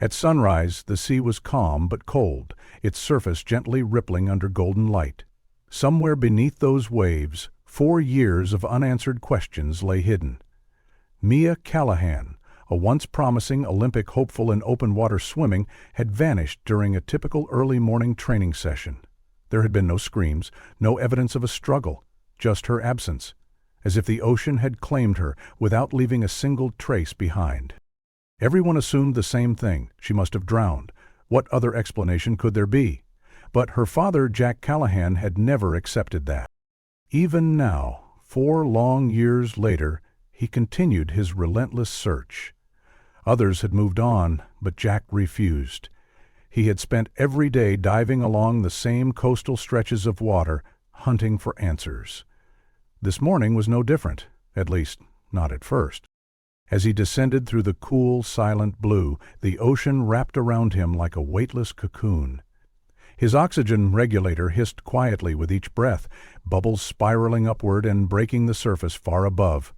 At sunrise, the sea was calm but cold, its surface gently rippling under golden light. Somewhere beneath those waves, 4 years of unanswered questions lay hidden. Mia Callahan, a once promising Olympic hopeful in open water swimming, had vanished during a typical early morning training session. There had been no screams, no evidence of a struggle, just her absence, as if the ocean had claimed her without leaving a single trace behind. Everyone assumed the same thing: she must have drowned. What other explanation could there be? But her father, Jack Callahan, had never accepted that. Even now, 4 long years later, he continued his relentless search. Others had moved on, but Jack refused. He had spent every day diving along the same coastal stretches of water, hunting for answers. This morning was no different, at least, not at first. As he descended through the cool, silent blue, the ocean wrapped around him like a weightless cocoon. His oxygen regulator hissed quietly with each breath, bubbles spiraling upward and breaking the surface far above.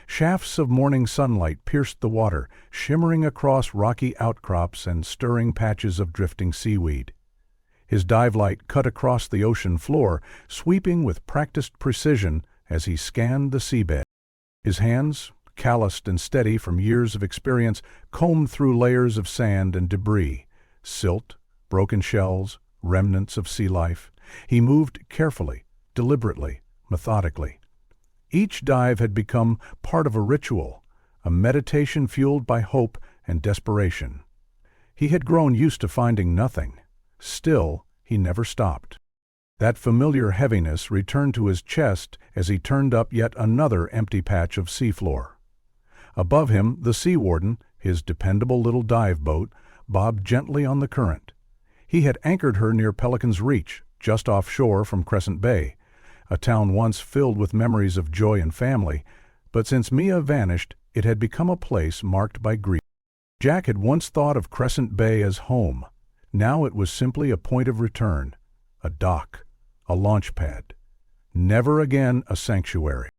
Shafts of morning sunlight pierced the water, shimmering across rocky outcrops and stirring patches of drifting seaweed. His dive light cut across the ocean floor, sweeping with practiced precision as he scanned the seabed. His hands, calloused and steady from years of experience, combed through layers of sand and debris, silt, broken shells, remnants of sea life. He moved carefully, deliberately, methodically. Each dive had become part of a ritual, a meditation fueled by hope and desperation. He had grown used to finding nothing. Still, he never stopped. That familiar heaviness returned to his chest as he turned up yet another empty patch of seafloor. Above him, the sea warden, his dependable little dive boat, bobbed gently on the current. He had anchored her near Pelican's Reach, just offshore from Crescent Bay, a town once filled with memories of joy and family, but since Mia vanished, it had become a place marked by grief. Jack had once thought of Crescent Bay as home. Now it was simply a point of return, a dock, a launch pad. Never again a sanctuary.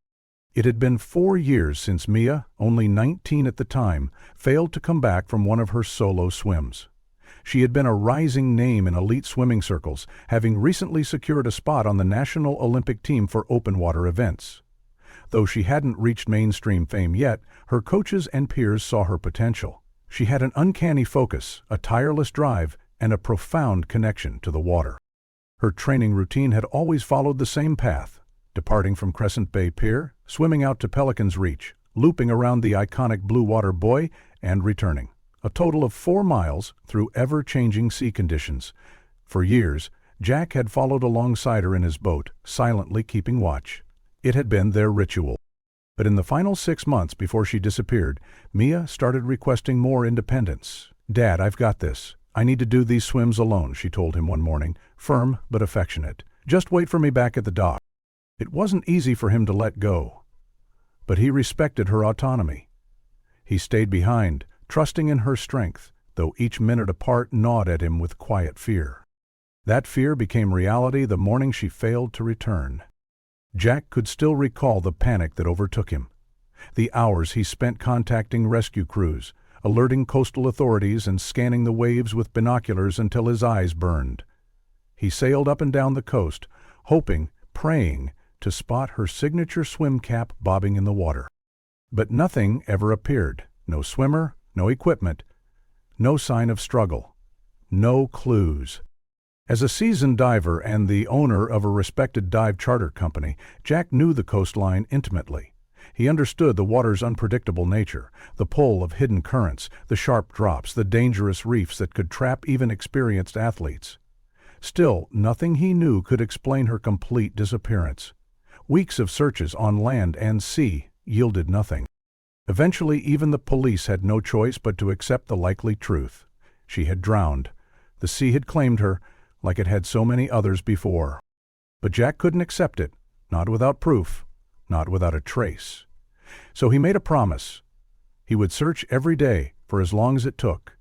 It had been 4 years since Mia, only 19 at the time, failed to come back from one of her solo swims. She had been a rising name in elite swimming circles, having recently secured a spot on the National Olympic team for open water events. Though she hadn't reached mainstream fame yet, her coaches and peers saw her potential. She had an uncanny focus, a tireless drive, and a profound connection to the water. Her training routine had always followed the same path: departing from Crescent Bay Pier, swimming out to Pelican's Reach, looping around the iconic blue water buoy, and returning. A total of 4 miles through ever-changing sea conditions. For years, Jack had followed alongside her in his boat, silently keeping watch. It had been their ritual. But in the final 6 months before she disappeared, Mia started requesting more independence. "Dad, I've got this. I need to do these swims alone," she told him one morning, firm but affectionate. "Just wait for me back at the dock." It wasn't easy for him to let go, but he respected her autonomy. He stayed behind, trusting in her strength, though each minute apart gnawed at him with quiet fear. That fear became reality the morning she failed to return. Jack could still recall the panic that overtook him, the hours he spent contacting rescue crews, alerting coastal authorities and scanning the waves with binoculars until his eyes burned. He sailed up and down the coast, hoping, praying, to spot her signature swim cap bobbing in the water. But nothing ever appeared. No swimmer, no equipment, no sign of struggle, no clues. As a seasoned diver and the owner of a respected dive charter company, Jack knew the coastline intimately. He understood the water's unpredictable nature, the pull of hidden currents, the sharp drops, the dangerous reefs that could trap even experienced athletes. Still, nothing he knew could explain her complete disappearance. Weeks of searches on land and sea yielded nothing. Eventually, even the police had no choice but to accept the likely truth. She had drowned. The sea had claimed her, like it had so many others before. But Jack couldn't accept it, not without proof, not without a trace. So he made a promise. He would search every day, for as long as it took.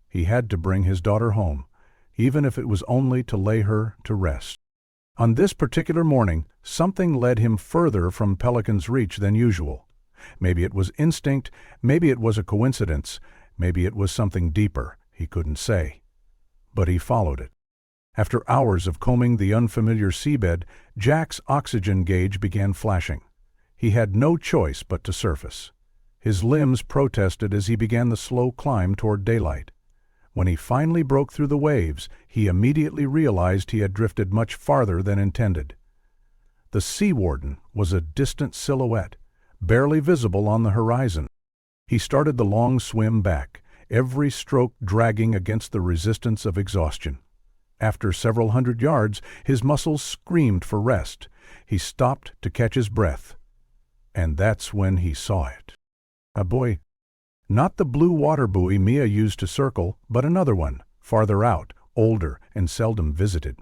He had to bring his daughter home, even if it was only to lay her to rest. On this particular morning, something led him further from Pelican's Reach than usual. Maybe it was instinct, maybe it was a coincidence, maybe it was something deeper. He couldn't say. But he followed it. After hours of combing the unfamiliar seabed, Jack's oxygen gauge began flashing. He had no choice but to surface. His limbs protested as he began the slow climb toward daylight. When he finally broke through the waves, he immediately realized he had drifted much farther than intended. The sea warden was a distant silhouette, barely visible on the horizon. He started the long swim back, every stroke dragging against the resistance of exhaustion. After several hundred yards, his muscles screamed for rest. He stopped to catch his breath. And that's when he saw it. A buoy. Not the blue water buoy Mia used to circle, but another one, farther out, older, and seldom visited.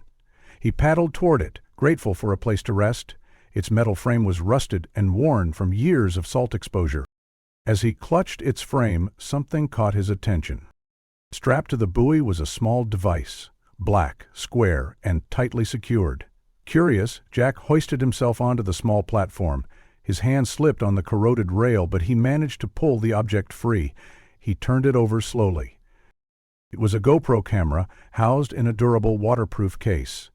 He paddled toward it, grateful for a place to rest. Its metal frame was rusted and worn from years of salt exposure. As he clutched its frame, something caught his attention. Strapped to the buoy was a small device, black, square, and tightly secured. Curious, Jack hoisted himself onto the small platform. His hand slipped on the corroded rail, but he managed to pull the object free. He turned it over slowly. It was a GoPro camera housed in a durable waterproof case.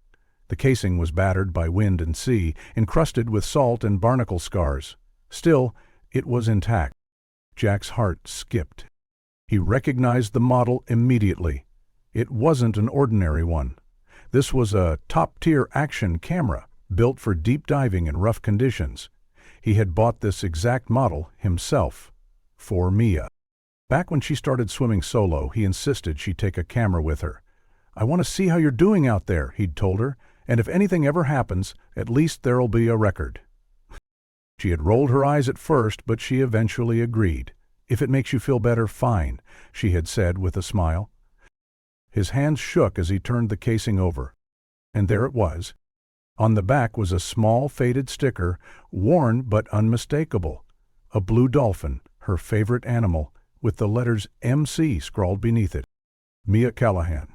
The casing was battered by wind and sea, encrusted with salt and barnacle scars. Still, it was intact. Jack's heart skipped. He recognized the model immediately. It wasn't an ordinary one. This was a top-tier action camera, built for deep diving in rough conditions. He had bought this exact model himself, for Mia. Back when she started swimming solo, he insisted she take a camera with her. "I want to see how you're doing out there," he'd told her, "and if anything ever happens, at least there'll be a record." She had rolled her eyes at first, but she eventually agreed. "If it makes you feel better, fine," she had said with a smile. His hands shook as he turned the casing over. And there it was. On the back was a small faded sticker, worn but unmistakable. A blue dolphin, her favorite animal, with the letters MC scrawled beneath it. Mia Callahan.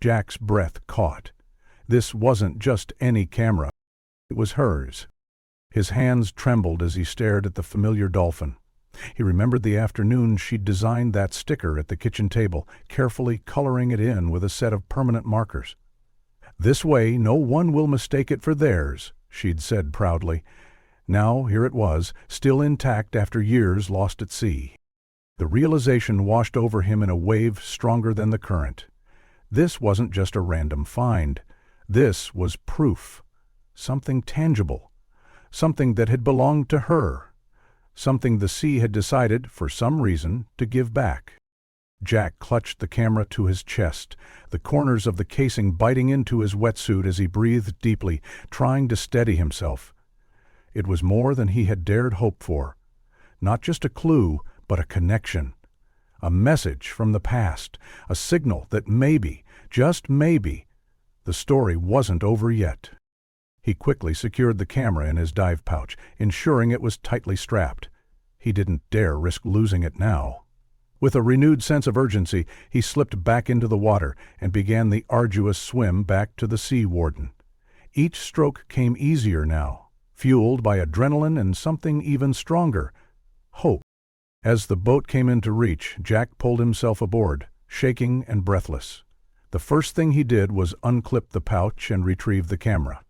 Jack's breath caught. This wasn't just any camera. It was hers. His hands trembled as he stared at the familiar dolphin. He remembered the afternoon she'd designed that sticker at the kitchen table, carefully coloring it in with a set of permanent markers. "This way no one will mistake it for theirs," she'd said proudly. Now here it was, still intact after years lost at sea. The realization washed over him in a wave stronger than the current. This wasn't just a random find. This was proof. Something tangible. Something that had belonged to her. Something the sea had decided, for some reason, to give back. Jack clutched the camera to his chest, the corners of the casing biting into his wetsuit as he breathed deeply, trying to steady himself. It was more than he had dared hope for. Not just a clue, but a connection. A message from the past, a signal that maybe, just maybe, the story wasn't over yet. He quickly secured the camera in his dive pouch, ensuring it was tightly strapped. He didn't dare risk losing it now. With a renewed sense of urgency, he slipped back into the water and began the arduous swim back to the sea warden. Each stroke came easier now, fueled by adrenaline and something even stronger, hope. As the boat came into reach, Jack pulled himself aboard, shaking and breathless. The first thing he did was unclip the pouch and retrieve the camera.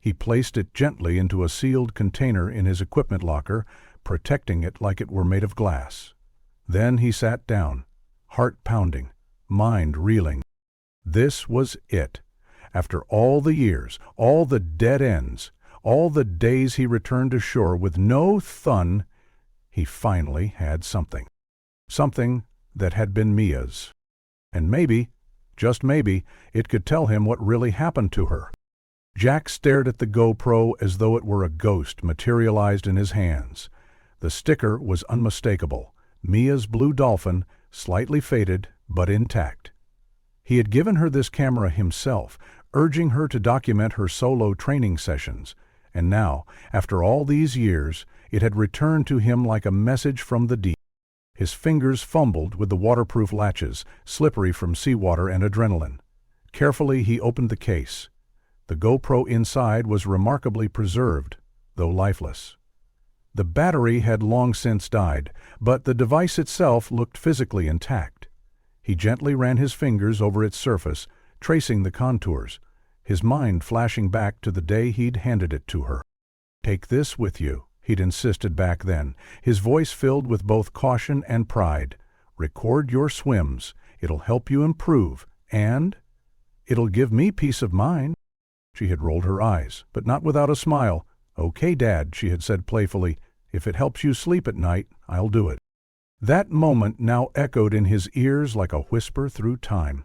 He placed it gently into a sealed container in his equipment locker, protecting it like it were made of glass. Then he sat down, heart pounding, mind reeling. This was it. After all the years, all the dead ends, all the days he returned to shore with no thun, he finally had something. Something that had been Mia's. And maybe, just maybe, it could tell him what really happened to her. Jack stared at the GoPro as though it were a ghost materialized in his hands. The sticker was unmistakable. Mia's blue dolphin, slightly faded, but intact. He had given her this camera himself, urging her to document her solo training sessions. And now, after all these years, it had returned to him like a message from the deep. His fingers fumbled with the waterproof latches, slippery from seawater and adrenaline. Carefully he opened the case. The GoPro inside was remarkably preserved, though lifeless. The battery had long since died, but the device itself looked physically intact. He gently ran his fingers over its surface, tracing the contours, his mind flashing back to the day he'd handed it to her. "Take this with you," he'd insisted back then, his voice filled with both caution and pride. "Record your swims. It'll help you improve, and it'll give me peace of mind." She had rolled her eyes, but not without a smile. "Okay, Dad," she had said playfully. "If it helps you sleep at night, I'll do it." That moment now echoed in his ears like a whisper through time.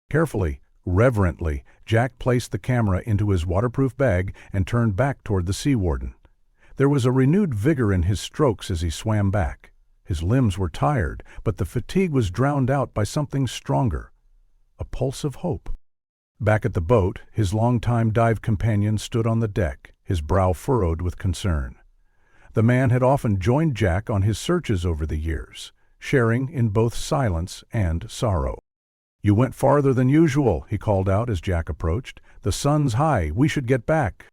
Carefully, reverently, Jack placed the camera into his waterproof bag and turned back toward the sea warden. There was a renewed vigor in his strokes as he swam back. His limbs were tired, but the fatigue was drowned out by something stronger, a pulse of hope. Back at the boat, his longtime dive companion stood on the deck, his brow furrowed with concern. The man had often joined Jack on his searches over the years, sharing in both silence and sorrow. "You went farther than usual," he called out as Jack approached. "The sun's high. We should get back."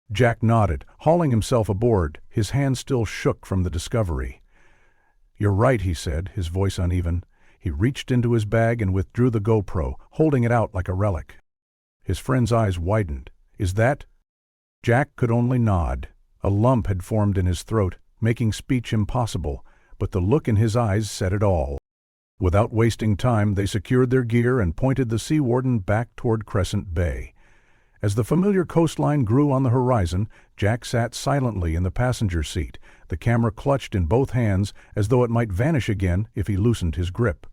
Jack nodded, hauling himself aboard. His hand still shook from the discovery. "You're right," he said, his voice uneven. He reached into his bag and withdrew the GoPro, holding it out like a relic. His friend's eyes widened. "Is that—" Jack could only nod. A lump had formed in his throat, making speech impossible, but the look in his eyes said it all. Without wasting time, they secured their gear and pointed the sea warden back toward Crescent Bay. As the familiar coastline grew on the horizon, Jack sat silently in the passenger seat, the camera clutched in both hands as though it might vanish again if he loosened his grip.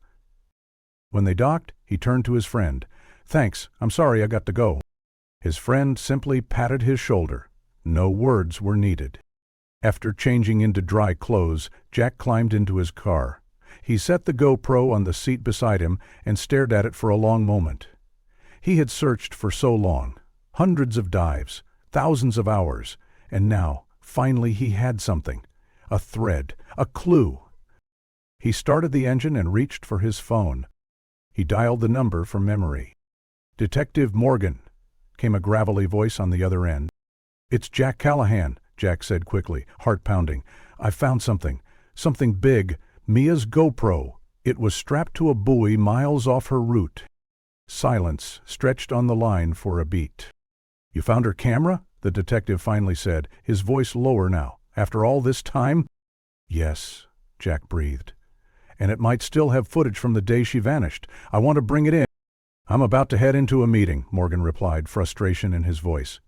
When they docked, he turned to his friend. "Thanks, I'm sorry I got to go." His friend simply patted his shoulder. No words were needed. After changing into dry clothes, Jack climbed into his car. He set the GoPro on the seat beside him and stared at it for a long moment. He had searched for so long, hundreds of dives, thousands of hours, and now, finally he had something, a thread, a clue. He started the engine and reached for his phone. He dialed the number from memory. "Detective Morgan," came a gravelly voice on the other end. "It's Jack Callahan," Jack said quickly, heart pounding. "I found something big, Mia's GoPro. It was strapped to a buoy miles off her route." Silence stretched on the line for a beat. "You found her camera?" the detective finally said, his voice lower now. "After all this time?" "Yes," Jack breathed. "And it might still have footage from the day she vanished. I want to bring it in." "I'm about to head into a meeting," Morgan replied, frustration in his voice.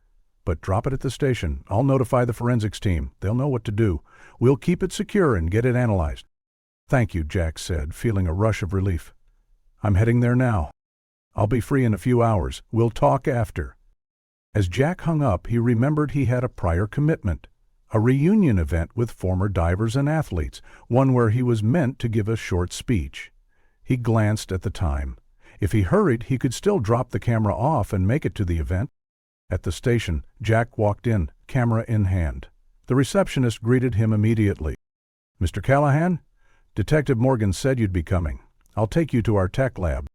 "But drop it at the station. I'll notify the forensics team. They'll know what to do. We'll keep it secure and get it analyzed." "Thank you," Jack said, feeling a rush of relief. "I'm heading there now. I'll be free in a few hours. We'll talk after." As Jack hung up, he remembered he had a prior commitment, a reunion event with former divers and athletes, one where he was meant to give a short speech. He glanced at the time. If he hurried, he could still drop the camera off and make it to the event. At the station, Jack walked in, camera in hand. The receptionist greeted him immediately. "Mr. Callahan? Detective Morgan said you'd be coming. I'll take you to our tech lab."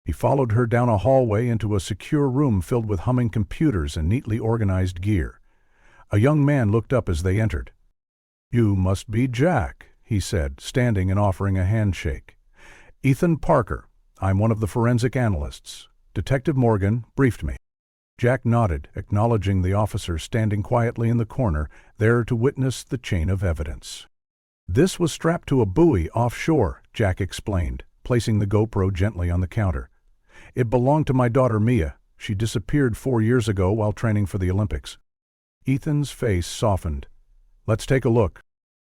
He followed her down a hallway into a secure room filled with humming computers and neatly organized gear. A young man looked up as they entered. "You must be Jack," he said, standing and offering a handshake. "Ethan Parker. I'm one of the forensic analysts. Detective Morgan briefed me." Jack nodded, acknowledging the officer standing quietly in the corner, there to witness the chain of evidence. "This was strapped to a buoy offshore," Jack explained, placing the GoPro gently on the counter. "It belonged to my daughter Mia. She disappeared 4 years ago while training for the Olympics." Ethan's face softened. "Let's take a look."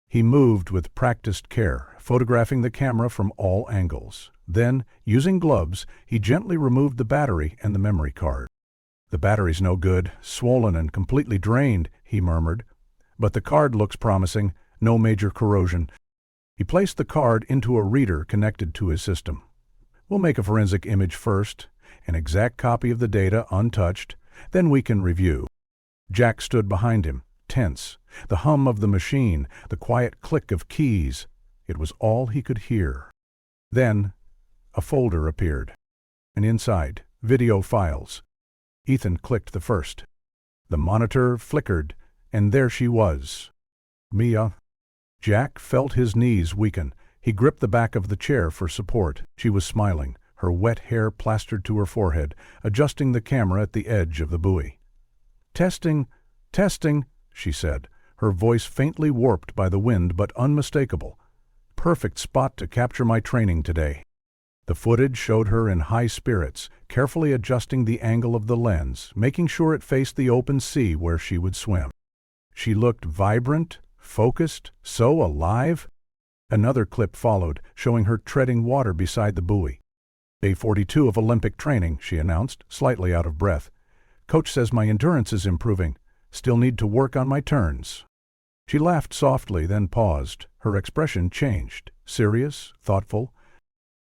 He moved with practiced care, photographing the camera from all angles. Then, using gloves, he gently removed the battery and the memory card. "The battery's no good, swollen and completely drained," he murmured. "But the card looks promising, no major corrosion." He placed the card into a reader connected to his system. "We'll make a forensic image first, an exact copy of the data untouched, then we can review." Jack stood behind him, tense. The hum of the machine, the quiet click of keys, it was all he could hear. Then, a folder appeared, and inside, video files. Ethan clicked the first. The monitor flickered, and there she was. Mia. Jack felt his knees weaken, He gripped the back of the chair for support. She was smiling, her wet hair plastered to her forehead, adjusting the camera at the edge of the buoy. "Testing, testing," she said, her voice faintly warped by the wind but unmistakable. "Perfect spot to capture my training today." The footage showed her in high spirits, carefully adjusting the angle of the lens, making sure it faced the open sea where she would swim. She looked vibrant, focused, so alive. Another clip followed, showing her treading water beside the buoy. "Day 42 of Olympic training," she announced, slightly out of breath. "Coach says my endurance is improving. Still need to work on my turns." She laughed softly, then paused. Her expression changed, serious, thoughtful.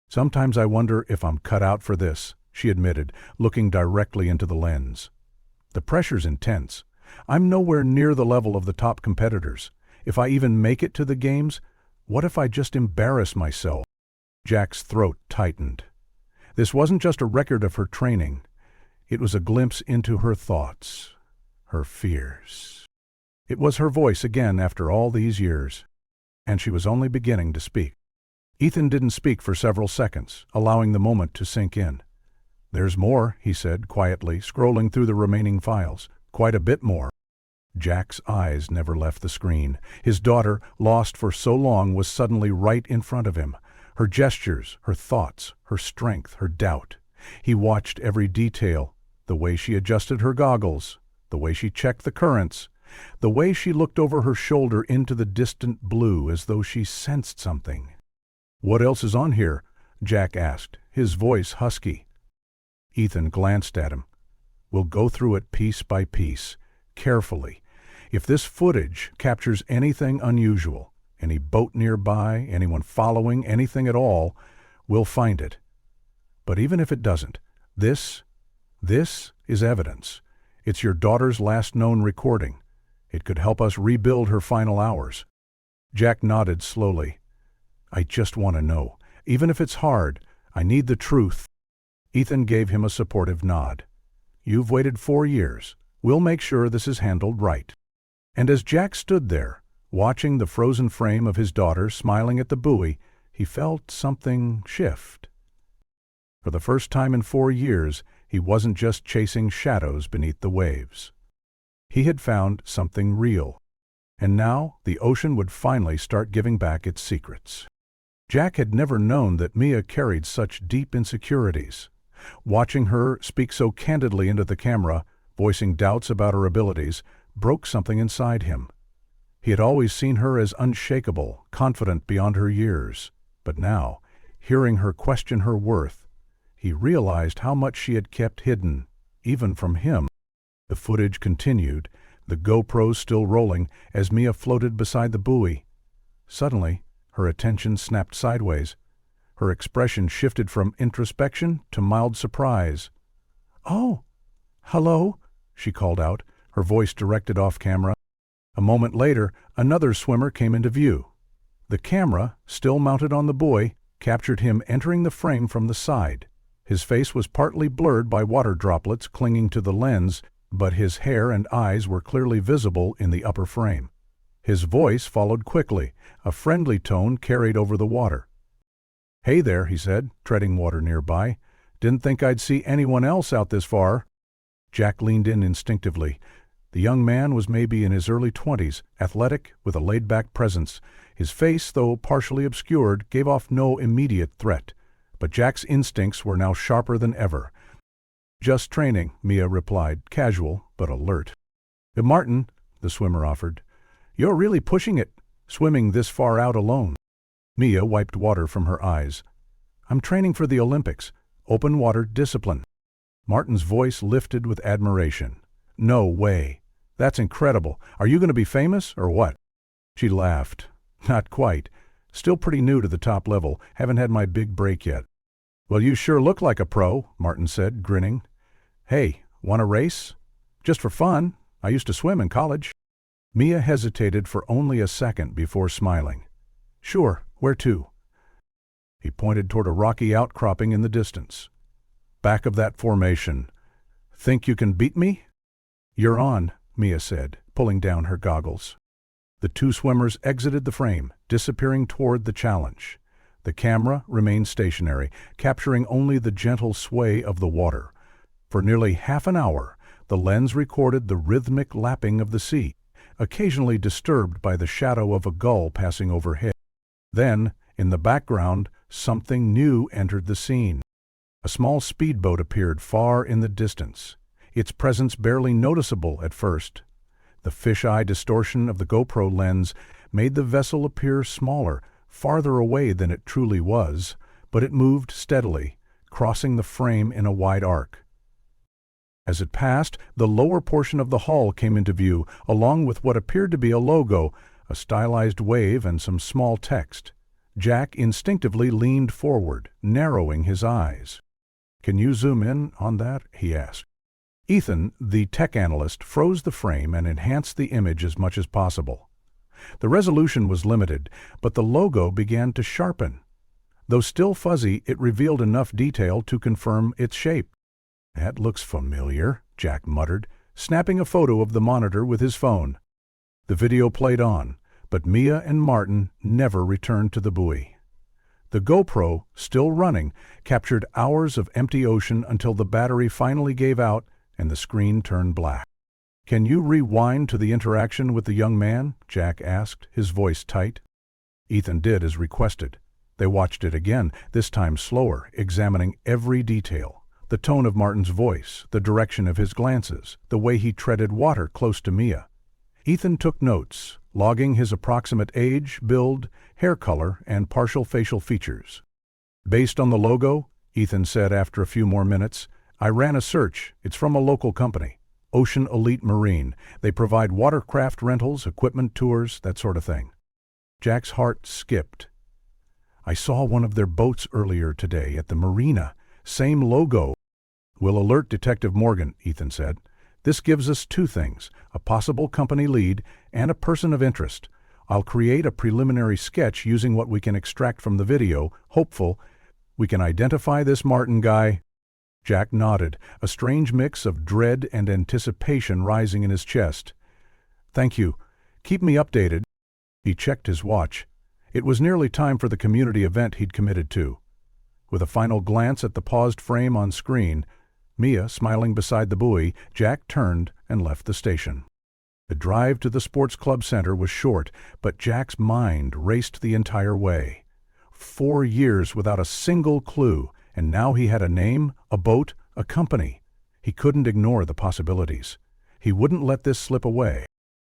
"Sometimes I wonder if I'm cut out for this," she admitted, looking directly into the lens. "The pressure's intense. I'm nowhere near the level of the top competitors. If I even make it to the games, what if I just embarrass myself?" Jack's throat tightened. This wasn't just a record of her training. It was a glimpse into her thoughts, her fears. It was her voice again after all these years, and she was only beginning to speak. Ethan didn't speak for several seconds, allowing the moment to sink in. "There's more," he said quietly, scrolling through the remaining files. "Quite a bit more." Jack's eyes never left the screen. His daughter, lost for so long, was suddenly right in front of him. Her gestures, her thoughts, her strength, her doubt. He watched every detail, the way she adjusted her goggles, the way she checked the currents, the way she looked over her shoulder into the distant blue as though she sensed something. "What else is on here?" Jack asked, his voice husky. Ethan glanced at him. "We'll go through it piece by piece, carefully. If this footage captures anything unusual, any boat nearby, anyone following, anything at all, we'll find it. But even if it doesn't, this is evidence. It's your daughter's last known recording. It could help us rebuild her final hours." Jack nodded slowly. "I just want to know. Even if it's hard, I need the truth." Ethan gave him a supportive nod. "You've waited 4 years. We'll make sure this is handled right." And as Jack stood there, watching the frozen frame of his daughter smiling at the buoy, he felt something shift. For the first time in 4 years, he wasn't just chasing shadows beneath the waves. He had found something real. And now the ocean would finally start giving back its secrets. Jack had never known that Mia carried such deep insecurities. Watching her speak so candidly into the camera, voicing doubts about her abilities, broke something inside him. He had always seen her as unshakable, confident beyond her years. But now, hearing her question her worth, he realized how much she had kept hidden, even from him. The footage continued, the GoPros still rolling, as Mia floated beside the buoy. Suddenly, her attention snapped sideways. Her expression shifted from introspection to mild surprise. "Oh, hello," she called out, her voice directed off camera. A moment later, another swimmer came into view. The camera, still mounted on the buoy, captured him entering the frame from the side. His face was partly blurred by water droplets clinging to the lens, but his hair and eyes were clearly visible in the upper frame. His voice followed quickly, a friendly tone carried over the water. "Hey there," he said, treading water nearby. "Didn't think I'd see anyone else out this far." Jack leaned in instinctively. The young man was maybe in his early 20s, athletic, with a laid-back presence. His face, though partially obscured, gave off no immediate threat. But Jack's instincts were now sharper than ever. "Just training," Mia replied, casual but alert. "Martin," the swimmer offered, "you're really pushing it, swimming this far out alone." Mia wiped water from her eyes. "I'm training for the Olympics. Open water discipline." Martin's voice lifted with admiration. "No way. That's incredible. Are you going to be famous, or what?" She laughed. "Not quite. Still pretty new to the top level. Haven't had my big break yet." "Well, you sure look like a pro," Martin said, grinning. "Hey, want a race?" "Just for fun. I used to swim in college." Mia hesitated for only a second before smiling. "Sure, where to?" He pointed toward a rocky outcropping in the distance. "Back of that formation. Think you can beat me?" "You're on," Mia said, pulling down her goggles. The two swimmers exited the frame, disappearing toward the challenge. The camera remained stationary, capturing only the gentle sway of the water. For nearly half an hour, the lens recorded the rhythmic lapping of the sea, occasionally disturbed by the shadow of a gull passing overhead. Then, in the background, something new entered the scene. A small speedboat appeared far in the distance, its presence barely noticeable at first. The fisheye distortion of the GoPro lens made the vessel appear smaller, farther away than it truly was, but it moved steadily, crossing the frame in a wide arc. As it passed, the lower portion of the hull came into view, along with what appeared to be a logo, a stylized wave, and some small text. Jack instinctively leaned forward, narrowing his eyes. "Can you zoom in on that?" he asked. Ethan, the tech analyst, froze the frame and enhanced the image as much as possible. The resolution was limited, but the logo began to sharpen. Though still fuzzy, it revealed enough detail to confirm its shape. "That looks familiar," Jack muttered, snapping a photo of the monitor with his phone. The video played on, but Mia and Martin never returned to the buoy. The GoPro, still running, captured hours of empty ocean until the battery finally gave out and the screen turned black. "Can you rewind to the interaction with the young man?" Jack asked, his voice tight. Ethan did as requested. They watched it again, this time slower, examining every detail. The tone of Martin's voice, the direction of his glances, the way he treaded water close to Mia. Ethan took notes, logging his approximate age, build, hair color, and partial facial features. "Based on the logo," Ethan said after a few more minutes, "I ran a search. It's from a local company, Ocean Elite Marine. They provide watercraft rentals, equipment tours, that sort of thing." Jack's heart skipped. "I saw one of their boats earlier today at the marina. Same logo." "We'll alert Detective Morgan," Ethan said. "This gives us two things, a possible company lead and a person of interest. I'll create a preliminary sketch using what we can extract from the video, hopeful we can identify this Martin guy." Jack nodded, a strange mix of dread and anticipation rising in his chest. "Thank you. Keep me updated." He checked his watch. It was nearly time for the community event he'd committed to. With a final glance at the paused frame on screen, Mia smiling beside the buoy, Jack turned and left the station. The drive to the sports club center was short, but Jack's mind raced the entire way. 4 years without a single clue, and now he had a name, a boat, a company. He couldn't ignore the possibilities. He wouldn't let this slip away.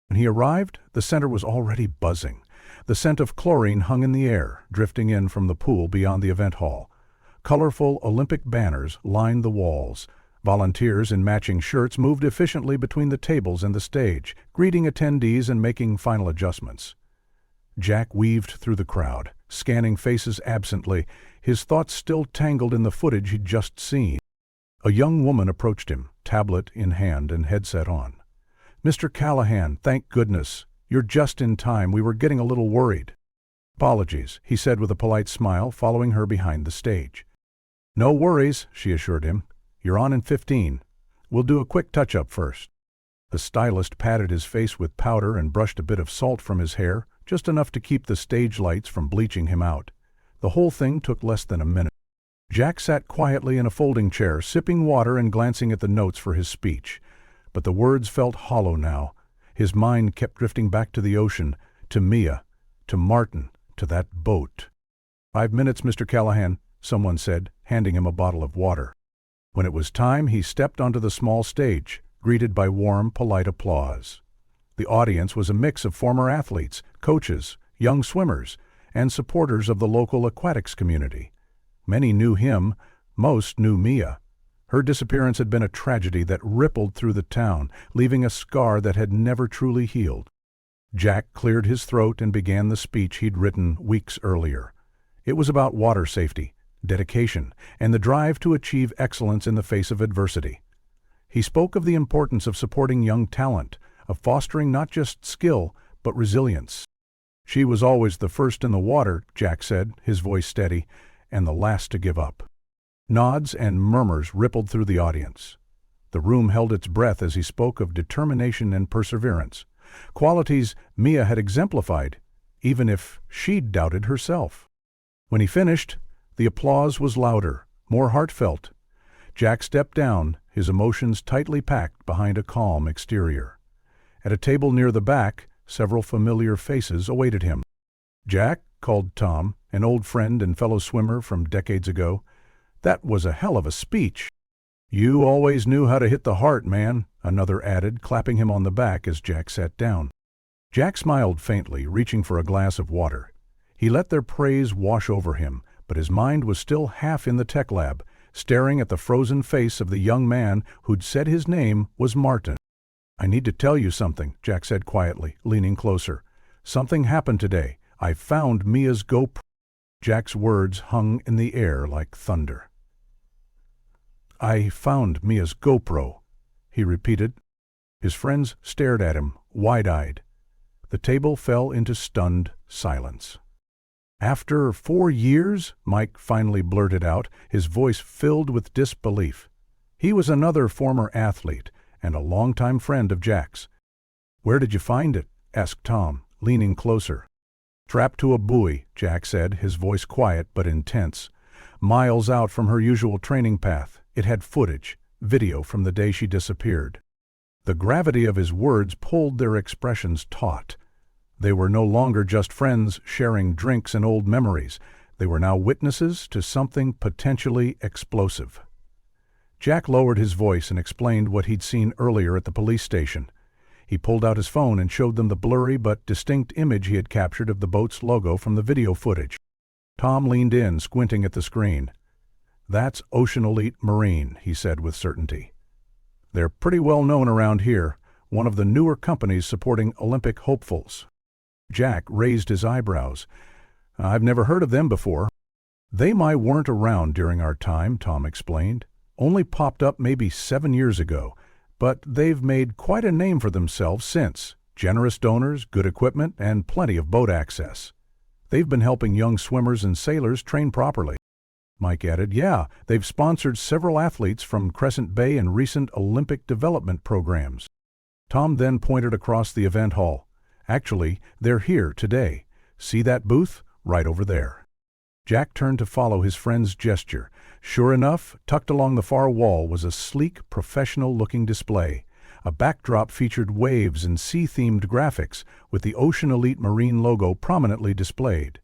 When he arrived, the center was already buzzing. The scent of chlorine hung in the air, drifting in from the pool beyond the event hall. Colorful Olympic banners lined the walls. Volunteers in matching shirts moved efficiently between the tables and the stage, greeting attendees and making final adjustments. Jack weaved through the crowd, scanning faces absently, his thoughts still tangled in the footage he'd just seen. A young woman approached him, tablet in hand and headset on. "Mr. Callahan, thank goodness. You're just in time. We were getting a little worried." "Apologies," he said with a polite smile, following her behind the stage. "No worries," she assured him. "You're on in 15. We'll do a quick touch-up first." The stylist patted his face with powder and brushed a bit of salt from his hair, just enough to keep the stage lights from bleaching him out. The whole thing took less than a minute. Jack sat quietly in a folding chair, sipping water and glancing at the notes for his speech. But the words felt hollow now. His mind kept drifting back to the ocean, to Mia, to Martin, to that boat. "5 minutes, Mr. Callahan," someone said, handing him a bottle of water. When it was time, he stepped onto the small stage, greeted by warm, polite applause. The audience was a mix of former athletes, coaches, young swimmers, and supporters of the local aquatics community. Many knew him, most knew Mia. Her disappearance had been a tragedy that rippled through the town, leaving a scar that had never truly healed. Jack cleared his throat and began the speech he'd written weeks earlier. It was about water safety, dedication, and the drive to achieve excellence in the face of adversity. He spoke of the importance of supporting young talent, of fostering not just skill, but resilience. "She was always the first in the water," Jack said, his voice steady, "and the last to give up." Nods and murmurs rippled through the audience. The room held its breath as he spoke of determination and perseverance, qualities Mia had exemplified, even if she'd doubted herself. When he finished, the applause was louder, more heartfelt. Jack stepped down, his emotions tightly packed behind a calm exterior. At a table near the back, several familiar faces awaited him. "Jack," called Tom, an old friend and fellow swimmer from decades ago, "that was a hell of a speech." "You always knew how to hit the heart, man," another added, clapping him on the back as Jack sat down. Jack smiled faintly, reaching for a glass of water. He let their praise wash over him, but his mind was still half in the tech lab, staring at the frozen face of the young man who'd said his name was Martin. "I need to tell you something," Jack said quietly, leaning closer. "Something happened today. I found Mia's GoPro." Jack's words hung in the air like thunder. "I found Mia's GoPro," he repeated. His friends stared at him, wide-eyed. The table fell into stunned silence. "After 4 years?" Mike finally blurted out, his voice filled with disbelief. He was another former athlete and a longtime friend of Jack's. "Where did you find it?" asked Tom, leaning closer. "Strapped to a buoy," Jack said, his voice quiet but intense. "Miles out from her usual training path. It had footage, video from the day she disappeared." The gravity of his words pulled their expressions taut. They were no longer just friends sharing drinks and old memories. They were now witnesses to something potentially explosive. Jack lowered his voice and explained what he'd seen earlier at the police station. He pulled out his phone and showed them the blurry but distinct image he had captured of the boat's logo from the video footage. Tom leaned in, squinting at the screen. "That's Ocean Elite Marine," he said with certainty. "They're pretty well known around here, one of the newer companies supporting Olympic hopefuls." Jack raised his eyebrows. "I've never heard of them before." "They weren't around during our time," Tom explained. "Only popped up maybe 7 years ago. But they've made quite a name for themselves since. Generous donors, good equipment, and plenty of boat access. They've been helping young swimmers and sailors train properly." Mike added, "Yeah, they've sponsored several athletes from Crescent Bay in recent Olympic development programs." Tom then pointed across the event hall. "Actually, they're here today. See that booth? Right over there." Jack turned to follow his friend's gesture. Sure enough, tucked along the far wall was a sleek, professional-looking display. A backdrop featured waves and sea-themed graphics, with the Ocean Elite Marine logo prominently displayed.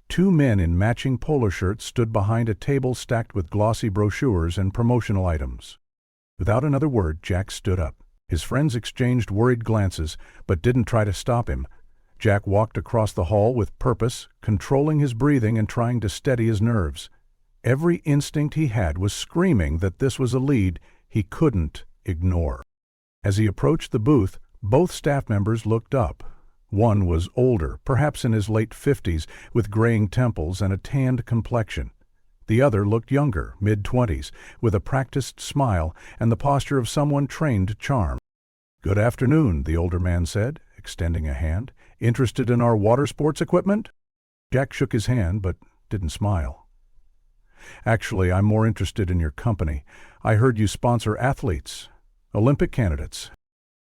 2 men in matching polo shirts stood behind a table stacked with glossy brochures and promotional items. Without another word, Jack stood up. His friends exchanged worried glances, but didn't try to stop him. Jack walked across the hall with purpose, controlling his breathing and trying to steady his nerves. Every instinct he had was screaming that this was a lead he couldn't ignore. As he approached the booth, both staff members looked up. One was older, perhaps in his late 50s, with graying temples and a tanned complexion. The other looked younger, mid-20s, with a practiced smile and the posture of someone trained to charm. "Good afternoon," the older man said, extending a hand. "Interested in our water sports equipment?" Jack shook his hand, but didn't smile. "Actually, I'm more interested in your company. I heard you sponsor athletes, Olympic candidates."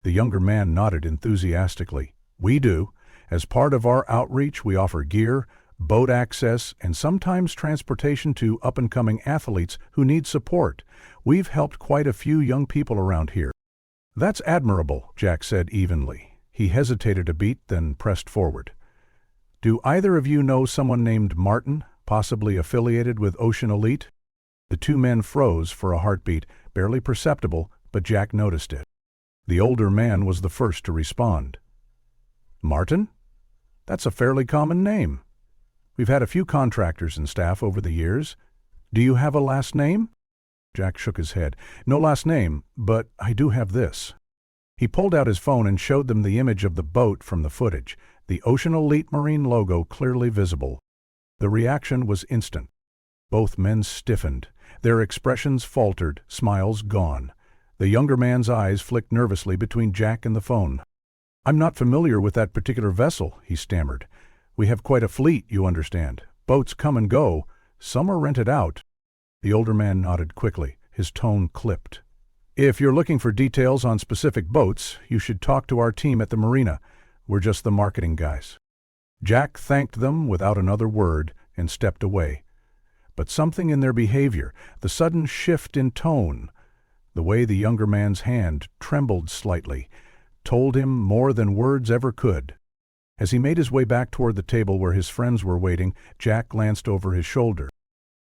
The younger man nodded enthusiastically. "We do. As part of our outreach, we offer gear, boat access, and sometimes transportation to up-and-coming athletes who need support. We've helped quite a few young people around here." "That's admirable," Jack said evenly. He hesitated a beat, then pressed forward. "Do either of you know someone named Martin, possibly affiliated with Ocean Elite?" The 2 men froze for a heartbeat, barely perceptible, but Jack noticed it. The older man was the first to respond. "Martin? That's a fairly common name. We've had a few contractors and staff over the years. Do you have a last name?" Jack shook his head. "No last name, but I do have this." He pulled out his phone and showed them the image of the boat from the footage, the Ocean Elite Marine logo clearly visible. The reaction was instant. Both men stiffened. Their expressions faltered, smiles gone. The younger man's eyes flicked nervously between Jack and the phone. "I'm not familiar with that particular vessel," he stammered. "We have quite a fleet, you understand. Boats come and go. Some are rented out." The older man nodded quickly, his tone clipped. "If you're looking for details on specific boats, you should talk to our team at the marina. We're just the marketing guys." Jack thanked them without another word and stepped away. But something in their behavior, the sudden shift in tone, the way the younger man's hand trembled slightly, told him more than words ever could. As he made his way back toward the table where his friends were waiting, Jack glanced over his shoulder.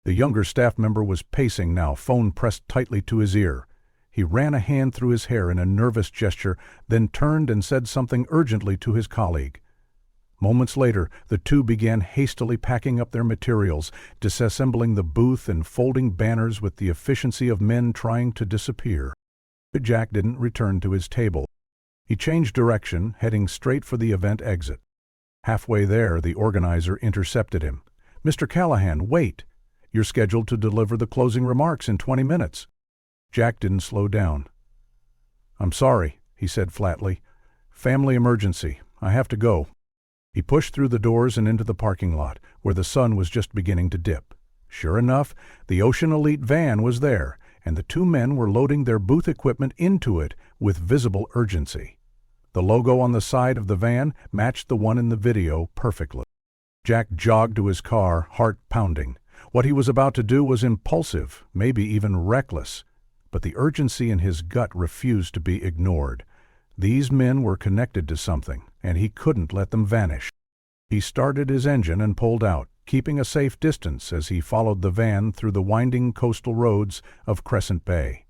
The younger staff member was pacing now, phone pressed tightly to his ear. He ran a hand through his hair in a nervous gesture, then turned and said something urgently to his colleague. Moments later, the two began hastily packing up their materials, disassembling the booth and folding banners with the efficiency of men trying to disappear. But Jack didn't return to his table. He changed direction, heading straight for the event exit. Halfway there, the organizer intercepted him. "Mr. Callahan, wait! You're scheduled to deliver the closing remarks in 20 minutes. Jack didn't slow down. "I'm sorry," he said flatly. "Family emergency. I have to go." He pushed through the doors and into the parking lot, where the sun was just beginning to dip. Sure enough, the Ocean Elite van was there, and the two men were loading their booth equipment into it with visible urgency. The logo on the side of the van matched the one in the video perfectly. Jack jogged to his car, heart pounding. What he was about to do was impulsive, maybe even reckless, but the urgency in his gut refused to be ignored. These men were connected to something, and he couldn't let them vanish. He started his engine and pulled out, keeping a safe distance as he followed the van through the winding coastal roads of Crescent Bay.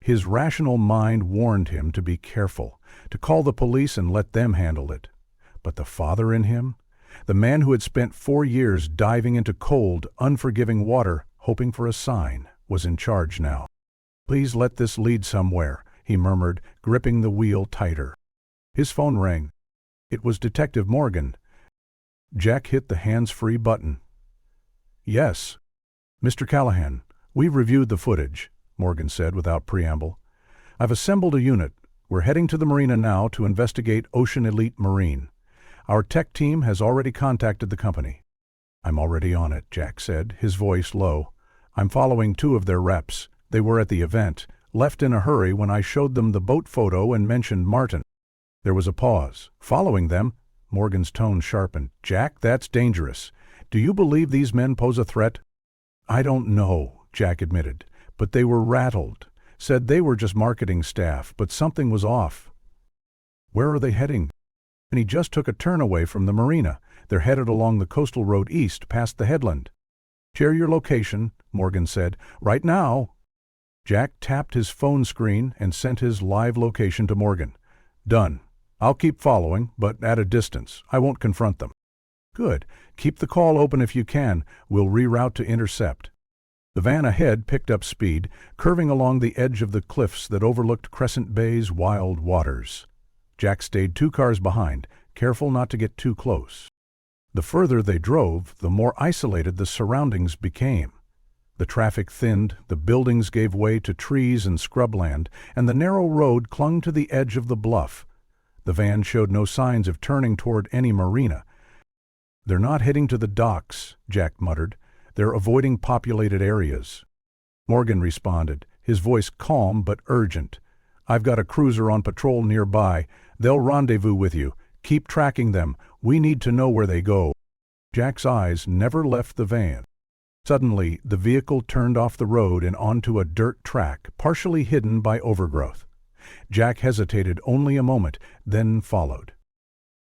His rational mind warned him to be careful, to call the police and let them handle it. But the father in him, the man who had spent 4 years diving into cold, unforgiving water, hoping for a sign, was in charge now. "Please let this lead somewhere," he murmured, gripping the wheel tighter. His phone rang. It was Detective Morgan. Jack hit the hands-free button. "Yes." "Mr. Callahan, we've reviewed the footage," Morgan said without preamble. "I've assembled a unit. We're heading to the marina now to investigate Ocean Elite Marine. Our tech team has already contacted the company." "I'm already on it," Jack said, his voice low. "I'm following 2 of their reps. They were at the event, left in a hurry when I showed them the boat photo and mentioned Martin." There was a pause. "Following them?" Morgan's tone sharpened. "Jack, that's dangerous. Do you believe these men pose a threat?" "I don't know," Jack admitted, "but they were rattled. Said they were just marketing staff, but something was off." "Where are they heading?" And he just took a turn away from the marina. "They're headed along the coastal road east, past the headland." "Share your location," Morgan said. "Right now." Jack tapped his phone screen and sent his live location to Morgan. "Done. I'll keep following, but at a distance. I won't confront them." "Good. Keep the call open if you can. We'll reroute to intercept." The van ahead picked up speed, curving along the edge of the cliffs that overlooked Crescent Bay's wild waters. Jack stayed 2 cars behind, careful not to get too close. The further they drove, the more isolated the surroundings became. The traffic thinned, the buildings gave way to trees and scrubland, and the narrow road clung to the edge of the bluff. The van showed no signs of turning toward any marina. "They're not heading to the docks," Jack muttered. "They're avoiding populated areas." Morgan responded, his voice calm but urgent. "I've got a cruiser on patrol nearby. They'll rendezvous with you. Keep tracking them. We need to know where they go." Jack's eyes never left the van. Suddenly, the vehicle turned off the road and onto a dirt track, partially hidden by overgrowth. Jack hesitated only a moment, then followed.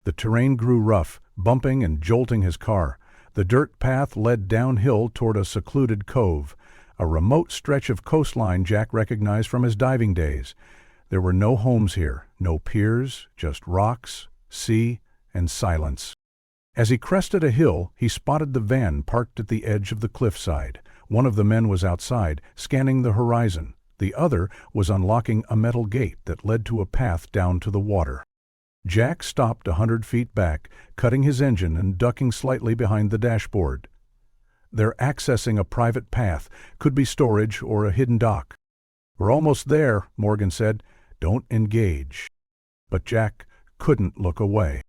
The terrain grew rough, bumping and jolting his car. The dirt path led downhill toward a secluded cove, a remote stretch of coastline Jack recognized from his diving days. There were no homes here, no piers, just rocks, sea, and silence. As he crested a hill, he spotted the van parked at the edge of the cliffside. One of the men was outside, scanning the horizon. The other was unlocking a metal gate that led to a path down to the water. Jack stopped 100 feet back, cutting his engine and ducking slightly behind the dashboard. "They're accessing a private path, could be storage or a hidden dock." "We're almost there," Morgan said. "Don't engage." But Jack couldn't look away.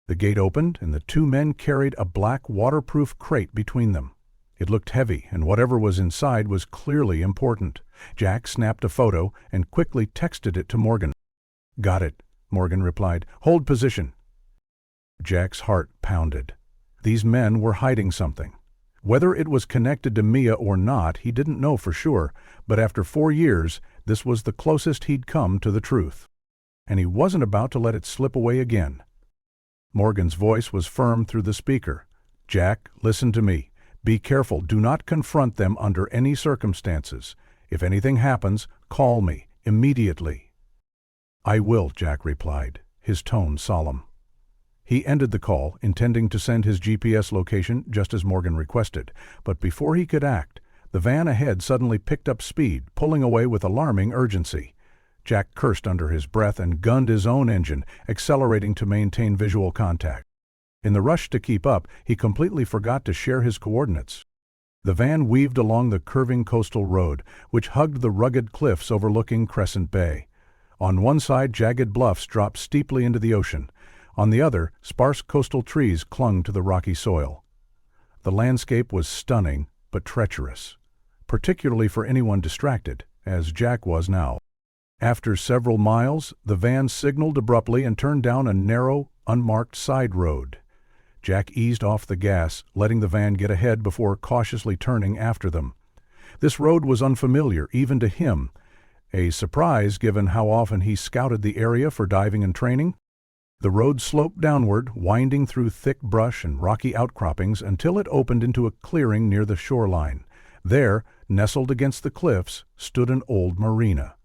The gate opened, and the 2 men carried a black waterproof crate between them. It looked heavy, and whatever was inside was clearly important. Jack snapped a photo and quickly texted it to Morgan. "Got it," Morgan replied. "Hold position." Jack's heart pounded. These men were hiding something. Whether it was connected to Mia or not, he didn't know for sure, but after 4 years, this was the closest he'd come to the truth. And he wasn't about to let it slip away again. Morgan's voice was firm through the speaker. "Jack, listen to me. Be careful. Do not confront them under any circumstances. If anything happens, call me immediately." "I will," Jack replied, his tone solemn. He ended the call, intending to send his GPS location just as Morgan requested, but before he could act, the van ahead suddenly picked up speed, pulling away with alarming urgency. Jack cursed under his breath and gunned his own engine, accelerating to maintain visual contact. In the rush to keep up, he completely forgot to share his coordinates. The van weaved along the curving coastal road, which hugged the rugged cliffs overlooking Crescent Bay. On one side, jagged bluffs dropped steeply into the ocean. On the other, sparse coastal trees clung to the rocky soil. The landscape was stunning, but treacherous, particularly for anyone distracted, as Jack was now. After several miles, the van signaled abruptly and turned down a narrow, unmarked side road. Jack eased off the gas, letting the van get ahead before cautiously turning after them. This road was unfamiliar, even to him, a surprise given how often he scouted the area for diving and training. The road sloped downward, winding through thick brush and rocky outcroppings until it opened into a clearing near the shoreline. There, nestled against the cliffs, stood an old marina.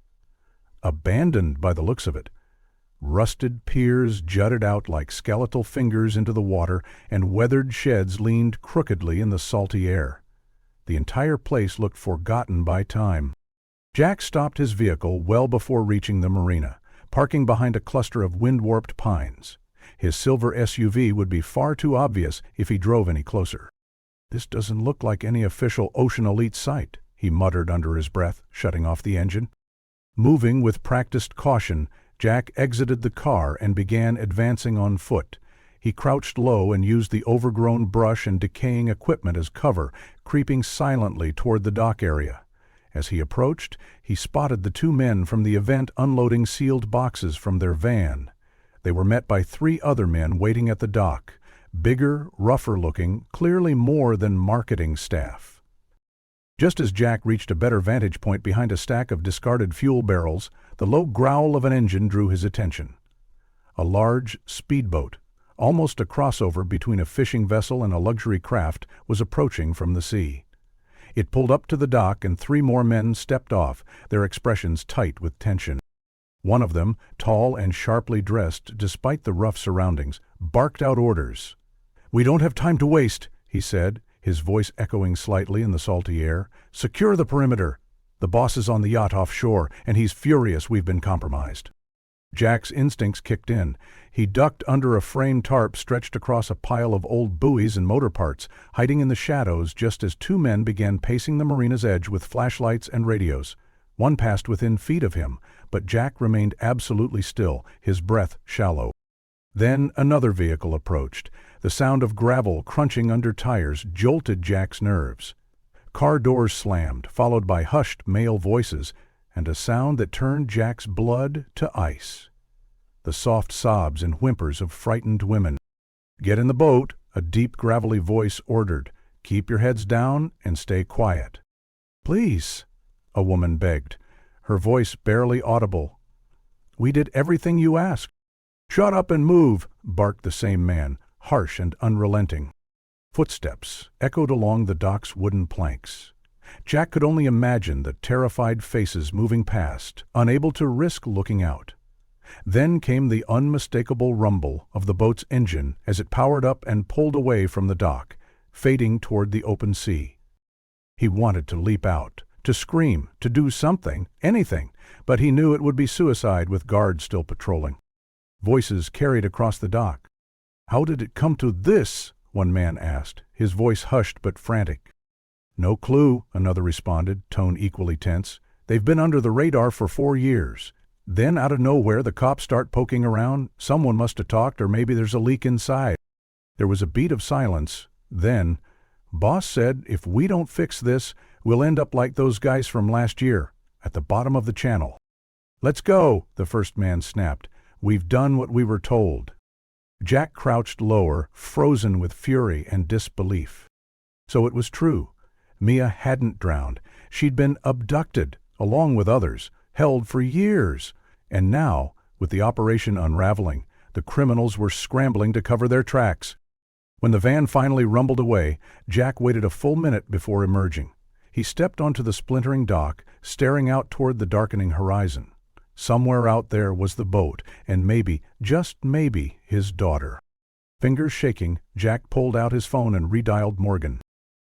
Abandoned by the looks of it. Rusted piers jutted out like skeletal fingers into the water, and weathered sheds leaned crookedly in the salty air. The entire place looked forgotten by time. Jack stopped his vehicle well before reaching the marina, parking behind a cluster of wind-warped pines. His silver SUV would be far too obvious if he drove any closer. "This doesn't look like any official Ocean Elite site," he muttered under his breath, shutting off the engine. Moving with practiced caution, Jack exited the car and began advancing on foot. He crouched low and used the overgrown brush and decaying equipment as cover, creeping silently toward the dock area. As he approached, he spotted the 2 men from the event unloading sealed boxes from their van. They were met by 3 other men waiting at the dock, bigger, rougher-looking, clearly more than marketing staff. Just as Jack reached a better vantage point behind a stack of discarded fuel barrels, the low growl of an engine drew his attention. A large speedboat, almost a crossover between a fishing vessel and a luxury craft, was approaching from the sea. It pulled up to the dock and 3 more men stepped off, their expressions tight with tension. One of them, tall and sharply dressed despite the rough surroundings, barked out orders. "We don't have time to waste," he said, his voice echoing slightly in the salty air. "Secure the perimeter. The boss is on the yacht offshore, and he's furious we've been compromised." Jack's instincts kicked in. He ducked under a frame tarp stretched across a pile of old buoys and motor parts, hiding in the shadows just as 2 men began pacing the marina's edge with flashlights and radios. One passed within feet of him, but Jack remained absolutely still, his breath shallow. Then another vehicle approached. The sound of gravel crunching under tires jolted Jack's nerves. Car doors slammed, followed by hushed male voices, and a sound that turned Jack's blood to ice. The soft sobs and whimpers of frightened women. "Get in the boat," a deep, gravelly voice ordered. "Keep your heads down and stay quiet." "Please," a woman begged, her voice barely audible. "We did everything you asked." "Shut up and move," barked the same man, harsh and unrelenting. Footsteps echoed along the dock's wooden planks. Jack could only imagine the terrified faces moving past, unable to risk looking out. Then came the unmistakable rumble of the boat's engine as it powered up and pulled away from the dock, fading toward the open sea. He wanted to leap out, to scream, to do something, anything, but he knew it would be suicide with guards still patrolling. Voices carried across the dock. "How did it come to this?" one man asked, his voice hushed but frantic. "No clue," another responded, tone equally tense. "They've been under the radar for 4 years. Then out of nowhere the cops start poking around. Someone must have talked, or maybe there's a leak inside." There was a beat of silence. Then, "Boss said if we don't fix this, we'll end up like those guys from last year, at the bottom of the channel." "Let's go," the first man snapped. "We've done what we were told." Jack crouched lower, frozen with fury and disbelief. So it was true. Mia hadn't drowned. She'd been abducted, along with others, held for years. And now, with the operation unraveling, the criminals were scrambling to cover their tracks. When the van finally rumbled away, Jack waited a full minute before emerging. He stepped onto the splintering dock, staring out toward the darkening horizon. Somewhere out there was the boat, and maybe, just maybe, his daughter. Fingers shaking, Jack pulled out his phone and redialed Morgan.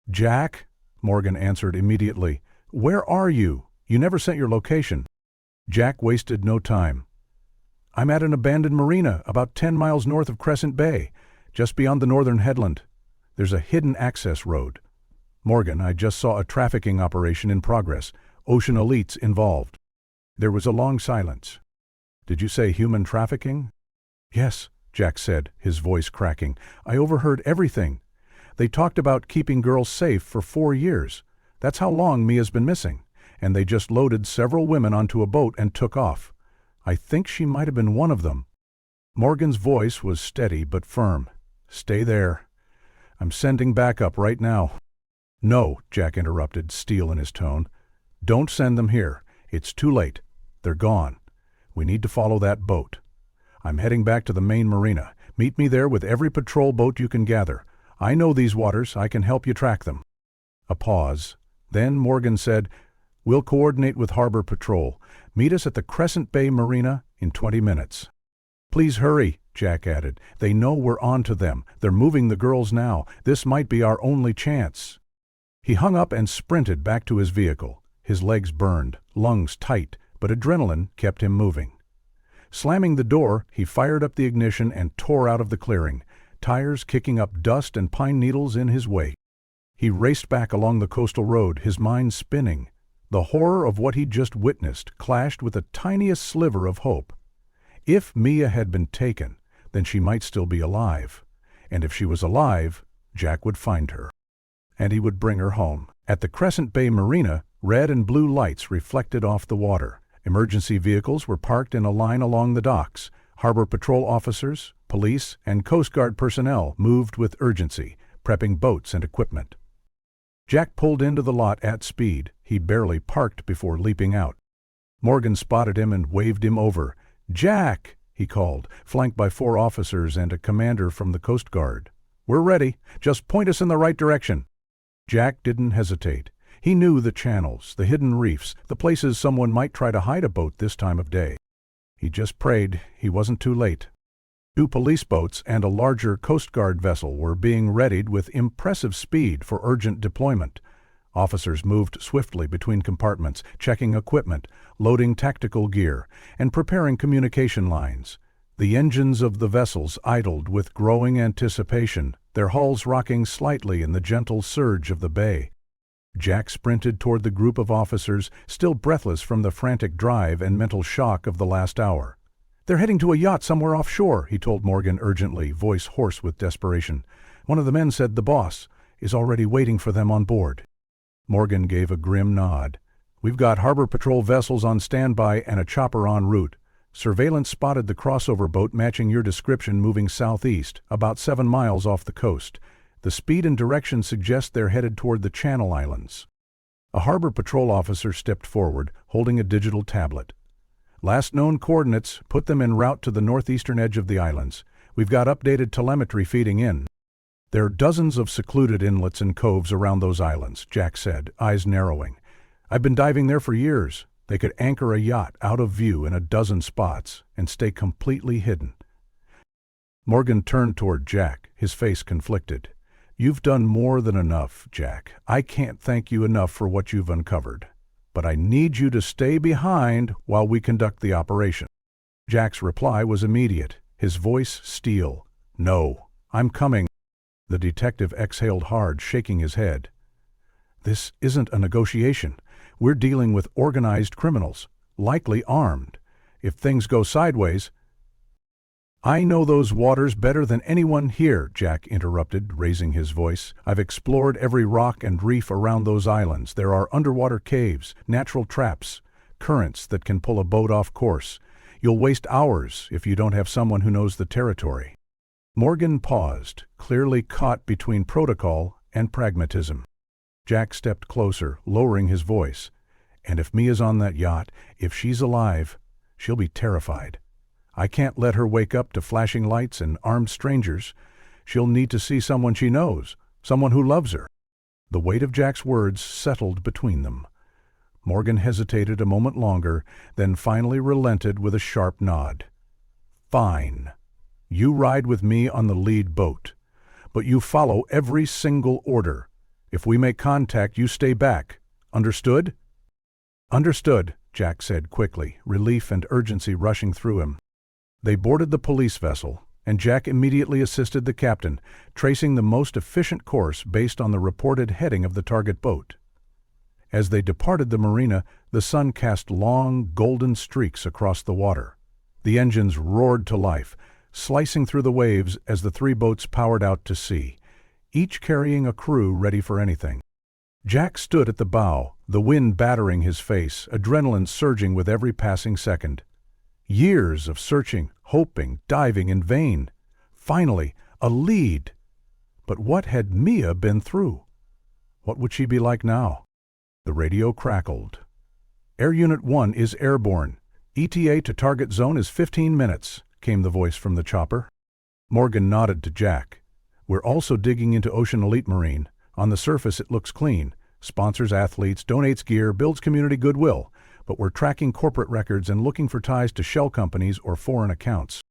"Jack?" Morgan answered immediately. "Where are you? You never sent your location." Jack wasted no time. "I'm at an abandoned marina about 10 miles north of Crescent Bay, just beyond the northern headland. There's a hidden access road." "Morgan, I just saw a trafficking operation in progress. Ocean elites involved." There was a long silence. "Did you say human trafficking?" "Yes," Jack said, his voice cracking. "I overheard everything. They talked about keeping girls safe for 4 years. That's how long Mia's been missing. And they just loaded several women onto a boat and took off. I think she might have been one of them." Morgan's voice was steady but firm. "Stay there. I'm sending backup right now." "No," Jack interrupted, steel in his tone. "Don't send them here. It's too late. They're gone. We need to follow that boat. I'm heading back to the main marina. Meet me there with every patrol boat you can gather. I know these waters. I can help you track them." A pause. Then Morgan said, "We'll coordinate with Harbor Patrol. Meet us at the Crescent Bay Marina in 20 minutes. "Please hurry," Jack added. "They know we're on to them. They're moving the girls now. This might be our only chance." He hung up and sprinted back to his vehicle. His legs burned, lungs tight, but adrenaline kept him moving. Slamming the door, he fired up the ignition and tore out of the clearing, tires kicking up dust and pine needles in his wake. He raced back along the coastal road, his mind spinning. The horror of what he'd just witnessed clashed with the tiniest sliver of hope. If Mia had been taken, then she might still be alive. And if she was alive, Jack would find her. And he would bring her home. At the Crescent Bay Marina, red and blue lights reflected off the water. Emergency vehicles were parked in a line along the docks. Harbor Patrol officers, police, and Coast Guard personnel moved with urgency, prepping boats and equipment. Jack pulled into the lot at speed. He barely parked before leaping out. Morgan spotted him and waved him over. "Jack!" he called, flanked by 4 officers and a commander from the Coast Guard. "We're ready. Just point us in the right direction." Jack didn't hesitate. He knew the channels, the hidden reefs, the places someone might try to hide a boat this time of day. He just prayed he wasn't too late. 2 police boats and a larger Coast Guard vessel were being readied with impressive speed for urgent deployment. Officers moved swiftly between compartments, checking equipment, loading tactical gear, and preparing communication lines. The engines of the vessels idled with growing anticipation, their hulls rocking slightly in the gentle surge of the bay. Jack sprinted toward the group of officers, still breathless from the frantic drive and mental shock of the last hour. "They're heading to a yacht somewhere offshore," he told Morgan urgently, voice hoarse with desperation. "One of the men said the boss is already waiting for them on board." Morgan gave a grim nod. "We've got Harbor Patrol vessels on standby and a chopper en route. Surveillance spotted the crossover boat matching your description moving southeast, about 7 miles off the coast. The speed and direction suggest they're headed toward the Channel Islands." A Harbor Patrol officer stepped forward, holding a digital tablet. "Last known coordinates put them en route to the northeastern edge of the islands. We've got updated telemetry feeding in." "There are dozens of secluded inlets and coves around those islands," Jack said, eyes narrowing. "I've been diving there for years. They could anchor a yacht out of view in a dozen spots and stay completely hidden." Morgan turned toward Jack, his face conflicted. "You've done more than enough, Jack. I can't thank you enough for what you've uncovered. But I need you to stay behind while we conduct the operation." Jack's reply was immediate, his voice steel. "No, I'm coming." The detective exhaled hard, shaking his head. "This isn't a negotiation. We're dealing with organized criminals, likely armed. If things go sideways—" "I know those waters better than anyone here," Jack interrupted, raising his voice. "I've explored every rock and reef around those islands. There are underwater caves, natural traps, currents that can pull a boat off course. You'll waste hours if you don't have someone who knows the territory." Morgan paused, clearly caught between protocol and pragmatism. Jack stepped closer, lowering his voice. "And if Mia's on that yacht, if she's alive, she'll be terrified. I can't let her wake up to flashing lights and armed strangers. She'll need to see someone she knows, someone who loves her." The weight of Jack's words settled between them. Morgan hesitated a moment longer, then finally relented with a sharp nod. "Fine. You ride with me on the lead boat, but you follow every single order. If we make contact, you stay back. Understood?" "Understood," Jack said quickly, relief and urgency rushing through him. They boarded the police vessel, and Jack immediately assisted the captain, tracing the most efficient course based on the reported heading of the target boat. As they departed the marina, the sun cast long, golden streaks across the water. The engines roared to life, slicing through the waves as the three boats powered out to sea, each carrying a crew ready for anything. Jack stood at the bow, the wind battering his face, adrenaline surging with every passing second. Years of searching, hoping, diving in vain. Finally, a lead. But what had Mia been through? What would she be like now? The radio crackled. "Air Unit 1 is airborne. ETA to target zone is 15 minutes, came the voice from the chopper. Morgan nodded to Jack. "We're also digging into Ocean Elite Marine. On the surface it looks clean. Sponsors athletes, donates gear, builds community goodwill. But we're tracking corporate records and looking for ties to shell companies or foreign accounts."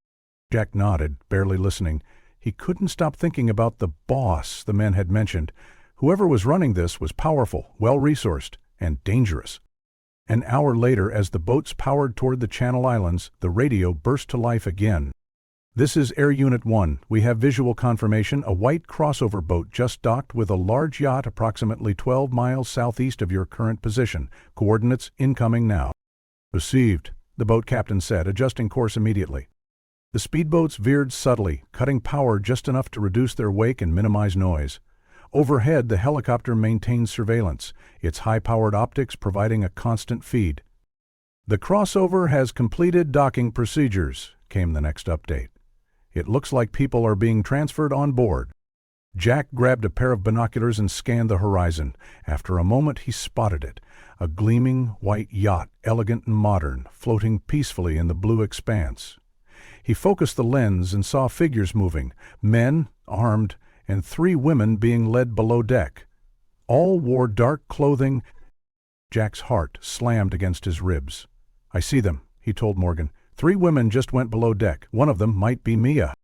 Jack nodded, barely listening. He couldn't stop thinking about the boss the men had mentioned. Whoever was running this was powerful, well-resourced, and dangerous. An hour later, as the boats powered toward the Channel Islands, the radio burst to life again. "This is Air Unit 1. We have visual confirmation. A white crossover boat just docked with a large yacht approximately 12 miles southeast of your current position. Coordinates incoming now." "Received," the boat captain said, adjusting course immediately. The speedboats veered subtly, cutting power just enough to reduce their wake and minimize noise. Overhead, the helicopter maintained surveillance, its high-powered optics providing a constant feed. "The crossover has completed docking procedures," came the next update. "It looks like people are being transferred on board." Jack grabbed a pair of binoculars and scanned the horizon. After a moment, he spotted it, a gleaming white yacht, elegant and modern, floating peacefully in the blue expanse. He focused the lens and saw figures moving, men, armed, and 3 women being led below deck. All wore dark clothing. Jack's heart slammed against his ribs. "I see them," he told Morgan. 3 women just went below deck. One of them might be Mia."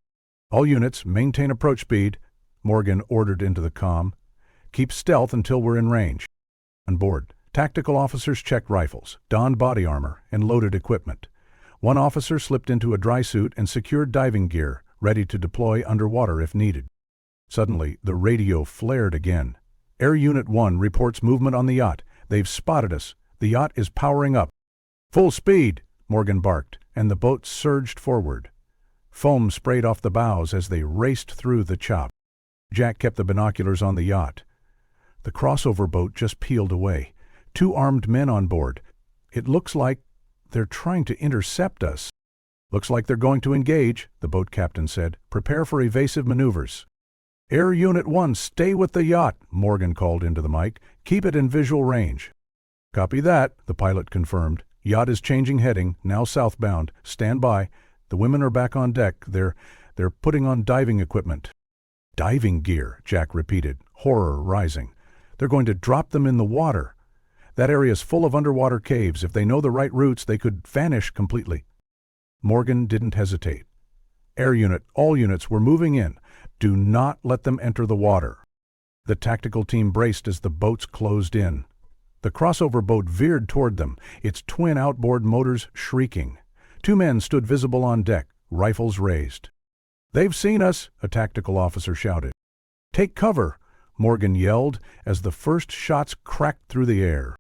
"All units, maintain approach speed," Morgan ordered into the comm. "Keep stealth until we're in range." On board, tactical officers checked rifles, donned body armor, and loaded equipment. One officer slipped into a dry suit and secured diving gear, ready to deploy underwater if needed. Suddenly, the radio flared again. "Air Unit 1 reports movement on the yacht. They've spotted us. The yacht is powering up." "Full speed," Morgan barked, and the boat surged forward. Foam sprayed off the bows as they raced through the chop. Jack kept the binoculars on the yacht. The crossover boat just peeled away. 2 armed men on board. "It looks like they're trying to intercept us." "Looks like they're going to engage," the boat captain said. "Prepare for evasive maneuvers." "Air Unit 1, stay with the yacht," Morgan called into the mic. "Keep it in visual range." "Copy that," the pilot confirmed. "Yacht is changing heading, now southbound. Stand by. The women are back on deck. They're putting on diving equipment." "Diving gear," Jack repeated, horror rising. "They're going to drop them in the water. That area's full of underwater caves. If they know the right routes, they could vanish completely." Morgan didn't hesitate. "Air Unit, all units, we're moving in. Do not let them enter the water." The tactical team braced as the boats closed in. The crossover boat veered toward them, its twin outboard motors shrieking. 2 men stood visible on deck, rifles raised. "They've seen us," a tactical officer shouted. "Take cover," Morgan yelled as the first shots cracked through the air.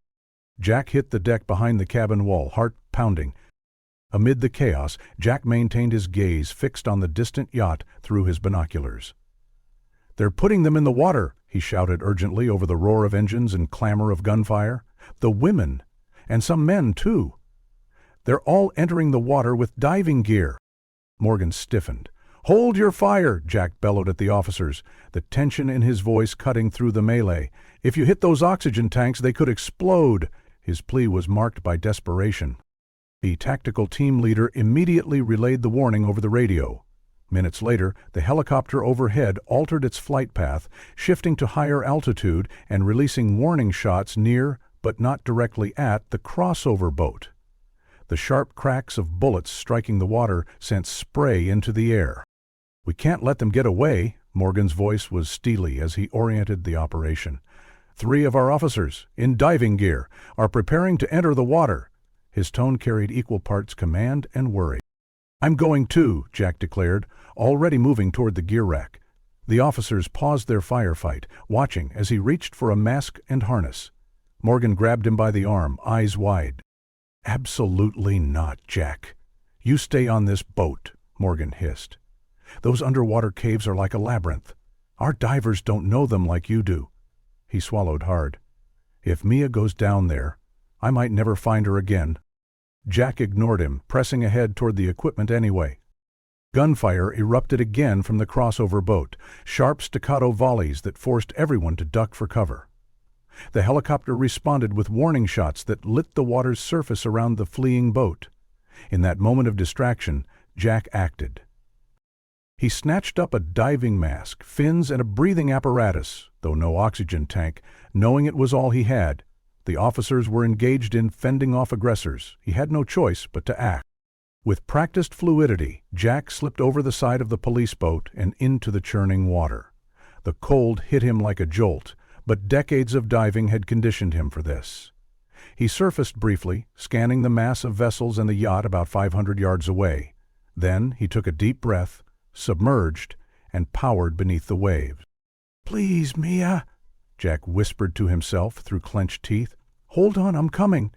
Jack hit the deck behind the cabin wall, heart pounding. Amid the chaos, Jack maintained his gaze fixed on the distant yacht through his binoculars. "They're putting them in the water," he shouted urgently over the roar of engines and clamor of gunfire. "The women, and some men too. They're all entering the water with diving gear." Morgan stiffened. "Hold your fire!" Jack bellowed at the officers, the tension in his voice cutting through the melee. "If you hit those oxygen tanks, they could explode." His plea was marked by desperation. The tactical team leader immediately relayed the warning over the radio. Minutes later, the helicopter overhead altered its flight path, shifting to higher altitude and releasing warning shots near, but not directly at, the crossover boat. The sharp cracks of bullets striking the water sent spray into the air. "We can't let them get away," Morgan's voice was steely as he oriented the operation. "3 of our officers, in diving gear, are preparing to enter the water." His tone carried equal parts command and worry. "I'm going too," Jack declared, already moving toward the gear rack. The officers paused their firefight, watching as he reached for a mask and harness. Morgan grabbed him by the arm, eyes wide. "Absolutely not, Jack. You stay on this boat," Morgan hissed. "Those underwater caves are like a labyrinth. Our divers don't know them like you do." He swallowed hard. "If Mia goes down there, I might never find her again." Jack ignored him, pressing ahead toward the equipment anyway. Gunfire erupted again from the crossover boat, sharp staccato volleys that forced everyone to duck for cover. The helicopter responded with warning shots that lit the water's surface around the fleeing boat. In that moment of distraction, Jack acted. He snatched up a diving mask, fins, and a breathing apparatus, though no oxygen tank, knowing it was all he had. The officers were engaged in fending off aggressors. He had no choice but to act. With practiced fluidity, Jack slipped over the side of the police boat and into the churning water. The cold hit him like a jolt, but decades of diving had conditioned him for this. He surfaced briefly, scanning the mass of vessels and the yacht about 500 yards away. Then he took a deep breath, submerged, and powered beneath the waves. "Please, Mia," Jack whispered to himself through clenched teeth. "Hold on, I'm coming."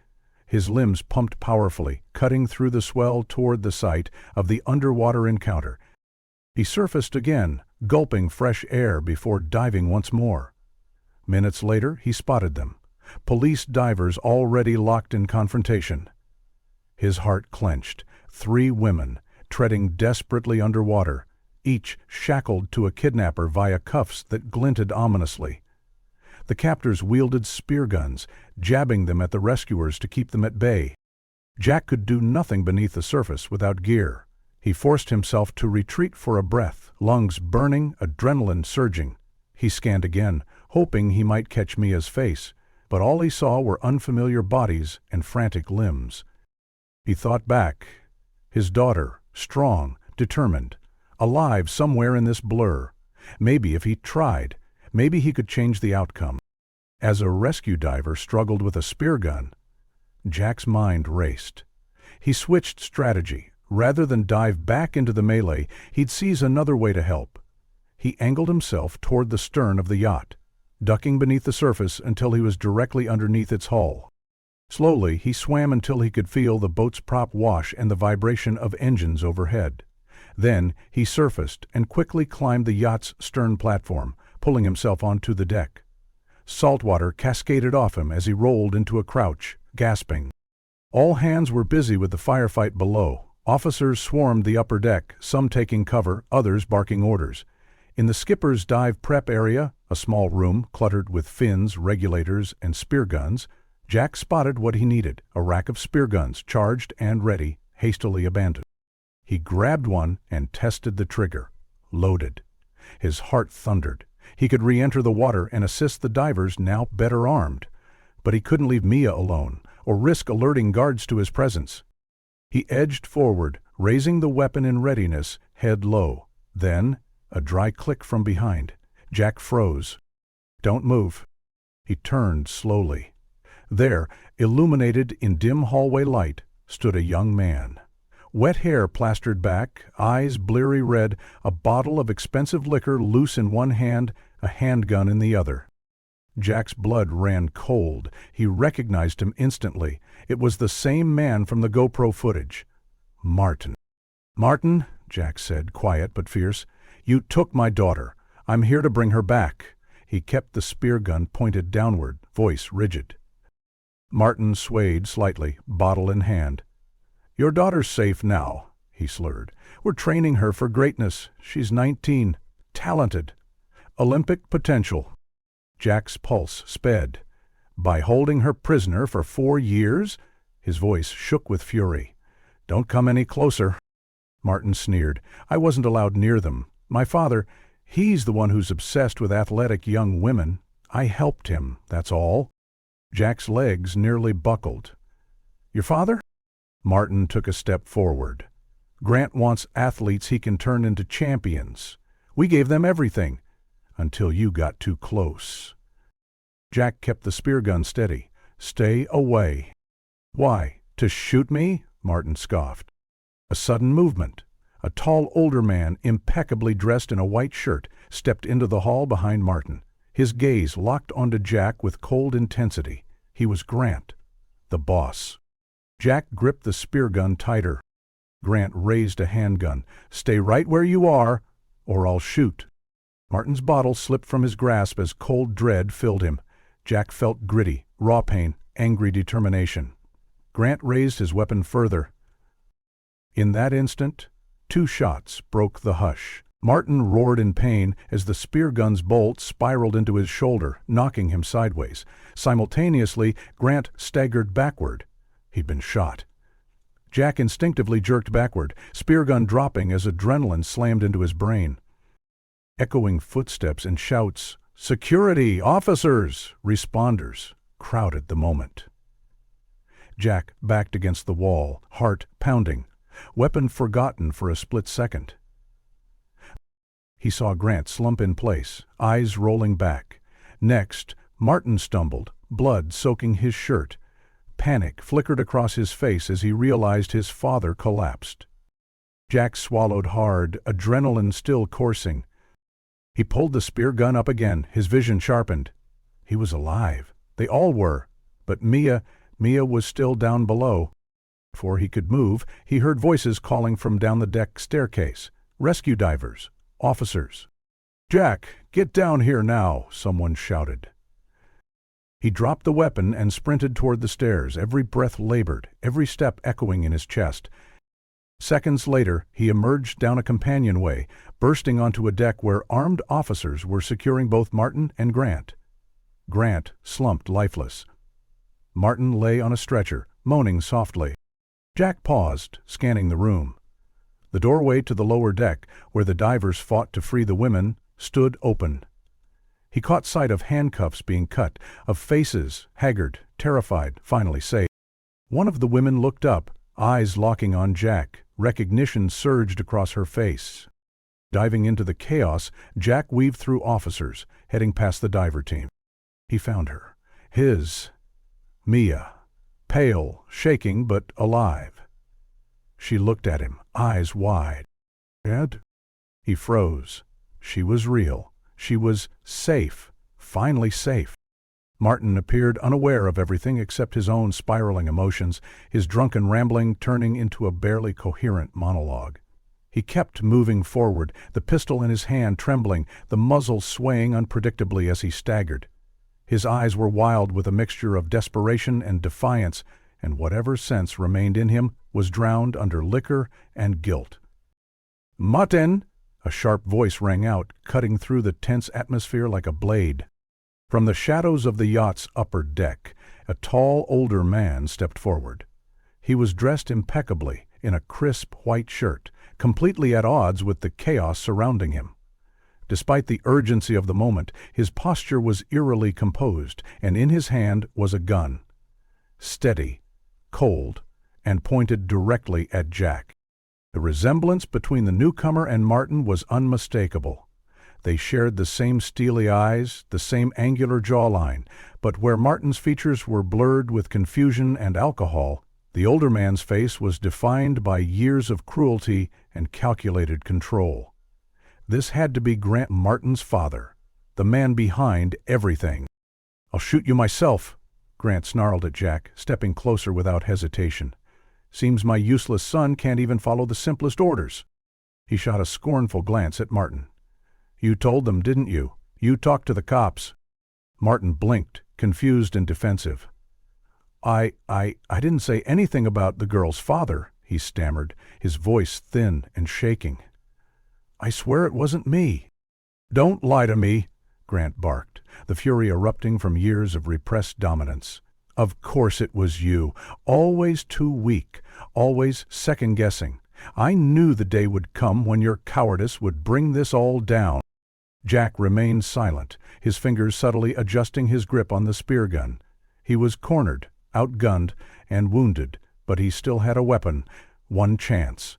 His limbs pumped powerfully, cutting through the swell toward the site of the underwater encounter. He surfaced again, gulping fresh air before diving once more. Minutes later, he spotted them. Police divers already locked in confrontation. His heart clenched. 3 women, treading desperately underwater, each shackled to a kidnapper via cuffs that glinted ominously. The captors wielded spear guns, jabbing them at the rescuers to keep them at bay. Jack could do nothing beneath the surface without gear. He forced himself to retreat for a breath, lungs burning, adrenaline surging. He scanned again, hoping he might catch Mia's face, but all he saw were unfamiliar bodies and frantic limbs. He thought back. His daughter, strong, determined, alive somewhere in this blur. Maybe if he tried, maybe he could change the outcome. As a rescue diver struggled with a spear gun, Jack's mind raced. He switched strategy. Rather than dive back into the melee, he'd seize another way to help. He angled himself toward the stern of the yacht, ducking beneath the surface until he was directly underneath its hull. Slowly, he swam until he could feel the boat's prop wash and the vibration of engines overhead. Then he surfaced and quickly climbed the yacht's stern platform, pulling himself onto the deck. Salt water cascaded off him as he rolled into a crouch, gasping. All hands were busy with the firefight below. Officers swarmed the upper deck, some taking cover, others barking orders. In the skipper's dive prep area, a small room cluttered with fins, regulators, and spear guns, Jack spotted what he needed, a rack of spear guns, charged and ready, hastily abandoned. He grabbed one and tested the trigger. Loaded. His heart thundered. He could re-enter the water and assist the divers now better armed. But he couldn't leave Mia alone, or risk alerting guards to his presence. He edged forward, raising the weapon in readiness, head low. Then, a dry click from behind. Jack froze. "Don't move." He turned slowly. There, illuminated in dim hallway light, stood a young man. Wet hair plastered back, eyes bleary red, a bottle of expensive liquor loose in one hand, a handgun in the other. Jack's blood ran cold. He recognized him instantly. It was the same man from the GoPro footage. Martin. "Martin," Jack said, quiet but fierce, "you took my daughter. I'm here to bring her back." He kept the spear gun pointed downward, voice rigid. Martin swayed slightly, bottle in hand. "Your daughter's safe now," he slurred. "We're training her for greatness. She's 19. Talented. Olympic potential." Jack's pulse sped. "By holding her prisoner for 4 years?" His voice shook with fury. "Don't come any closer." Martin sneered. "I wasn't allowed near them. My father, he's the one who's obsessed with athletic young women. I helped him, that's all." Jack's legs nearly buckled. "Your father?" Martin took a step forward. "Grant wants athletes he can turn into champions. We gave them everything, until you got too close." Jack kept the spear gun steady. "Stay away." "Why, to shoot me?" Martin scoffed. A sudden movement. A tall older man, impeccably dressed in a white shirt, stepped into the hall behind Martin. His gaze locked onto Jack with cold intensity. He was Grant, the boss. Jack gripped the spear gun tighter. Grant raised a handgun. "Stay right where you are, or I'll shoot." Martin's bottle slipped from his grasp as cold dread filled him. Jack felt gritty, raw pain, angry determination. Grant raised his weapon further. In that instant, 2 shots broke the hush. Martin roared in pain as the spear gun's bolt spiraled into his shoulder, knocking him sideways. Simultaneously, Grant staggered backward. He'd been shot. Jack instinctively jerked backward, spear gun dropping as adrenaline slammed into his brain. Echoing footsteps and shouts, "Security! Officers!" Responders crowded the moment. Jack backed against the wall, heart pounding, weapon forgotten for a split second. He saw Grant slump in place, eyes rolling back. Next, Martin stumbled, blood soaking his shirt. Panic flickered across his face as he realized his father collapsed. Jack swallowed hard, adrenaline still coursing. He pulled the spear gun up again, his vision sharpened. He was alive. They all were. But Mia was still down below. Before he could move, he heard voices calling from down the deck staircase. Rescue divers. Officers. "Jack, get down here now," someone shouted. He dropped the weapon and sprinted toward the stairs, every breath labored, every step echoing in his chest. Seconds later, he emerged down a companionway, bursting onto a deck where armed officers were securing both Martin and Grant. Grant slumped lifeless. Martin lay on a stretcher, moaning softly. Jack paused, scanning the room. The doorway to the lower deck, where the divers fought to free the women, stood open. He caught sight of handcuffs being cut, of faces, haggard, terrified, finally safe. One of the women looked up, eyes locking on Jack. Recognition surged across her face. Diving into the chaos, Jack weaved through officers, heading past the diver team. He found her. Mia, pale, shaking, but alive. She looked at him, eyes wide. "Dad?" He froze. She was real. She was safe, finally safe. Martin appeared unaware of everything except his own spiraling emotions, his drunken rambling turning into a barely coherent monologue. He kept moving forward, the pistol in his hand trembling, the muzzle swaying unpredictably as he staggered. His eyes were wild with a mixture of desperation and defiance, and whatever sense remained in him was drowned under liquor and guilt. "Martin!" A sharp voice rang out, cutting through the tense atmosphere like a blade. From the shadows of the yacht's upper deck, a tall, older man stepped forward. He was dressed impeccably, in a crisp white shirt, completely at odds with the chaos surrounding him. Despite the urgency of the moment, his posture was eerily composed, and in his hand was a gun. Steady, cold, and pointed directly at Jack. The resemblance between the newcomer and Martin was unmistakable. They shared the same steely eyes, the same angular jawline, but where Martin's features were blurred with confusion and alcohol, the older man's face was defined by years of cruelty and calculated control. This had to be Grant Martin's father, the man behind everything. "I'll shoot you myself," Grant snarled at Jack, stepping closer without hesitation. "Seems my useless son can't even follow the simplest orders." He shot a scornful glance at Martin. "You told them, didn't you? You talked to the cops." Martin blinked, confused and defensive. I didn't say anything about the girl's father," he stammered, his voice thin and shaking. "I swear it wasn't me." "Don't lie to me," Grant barked, the fury erupting from years of repressed dominance. "Of course it was you. Always too weak, always second-guessing. I knew the day would come when your cowardice would bring this all down." Jack remained silent, his fingers subtly adjusting his grip on the spear gun. He was cornered, outgunned, and wounded, but he still had a weapon, one chance.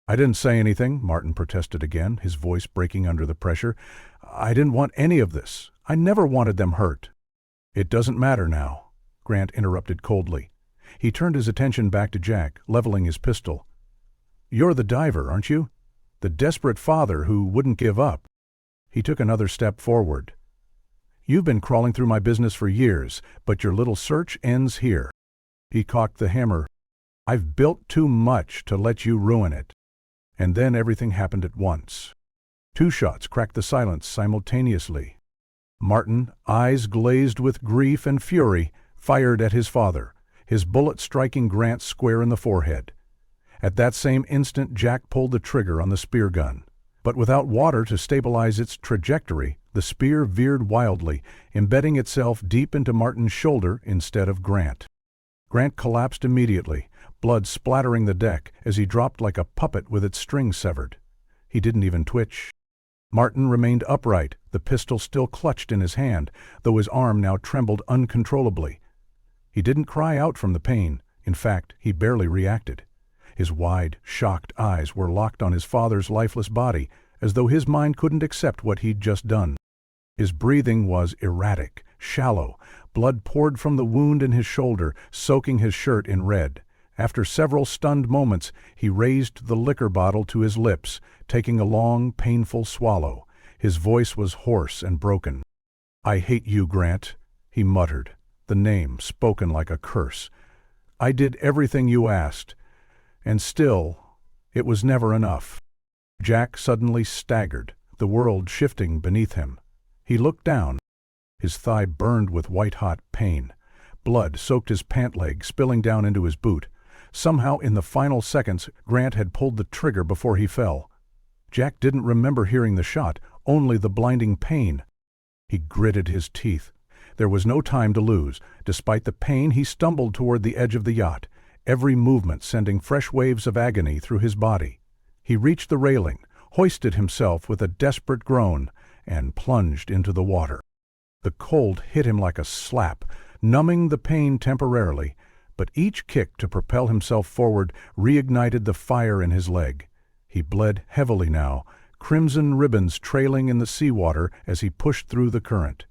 "I didn't say anything," Martin protested again, his voice breaking under the pressure. "I didn't want any of this. I never wanted them hurt." "It doesn't matter now," Grant interrupted coldly. He turned his attention back to Jack, leveling his pistol. "You're the diver, aren't you? The desperate father who wouldn't give up." He took another step forward. "You've been crawling through my business for years, but your little search ends here." He cocked the hammer. "I've built too much to let you ruin it." And then everything happened at once. Two shots cracked the silence simultaneously. Martin, eyes glazed with grief and fury, fired at his father, his bullet striking Grant square in the forehead. At that same instant, Jack pulled the trigger on the spear gun. But without water to stabilize its trajectory, the spear veered wildly, embedding itself deep into Martin's shoulder instead of Grant. Grant collapsed immediately, blood splattering the deck as he dropped like a puppet with its string severed. He didn't even twitch. Martin remained upright, the pistol still clutched in his hand, though his arm now trembled uncontrollably. He didn't cry out from the pain. In fact, he barely reacted. His wide, shocked eyes were locked on his father's lifeless body, as though his mind couldn't accept what he'd just done. His breathing was erratic, shallow. Blood poured from the wound in his shoulder, soaking his shirt in red. After several stunned moments, he raised the liquor bottle to his lips, taking a long, painful swallow. His voice was hoarse and broken. "I hate you, Grant," he muttered, the name spoken like a curse. "I did everything you asked. And still, it was never enough." Jack suddenly staggered, the world shifting beneath him. He looked down. His thigh burned with white-hot pain. Blood soaked his pant leg, spilling down into his boot. Somehow, in the final seconds, Grant had pulled the trigger before he fell. Jack didn't remember hearing the shot, only the blinding pain. He gritted his teeth. There was no time to lose. Despite the pain, he stumbled toward the edge of the yacht, every movement sending fresh waves of agony through his body. He reached the railing, hoisted himself with a desperate groan, and plunged into the water. The cold hit him like a slap, numbing the pain temporarily, but each kick to propel himself forward reignited the fire in his leg. He bled heavily now, crimson ribbons trailing in the seawater as he pushed through the current.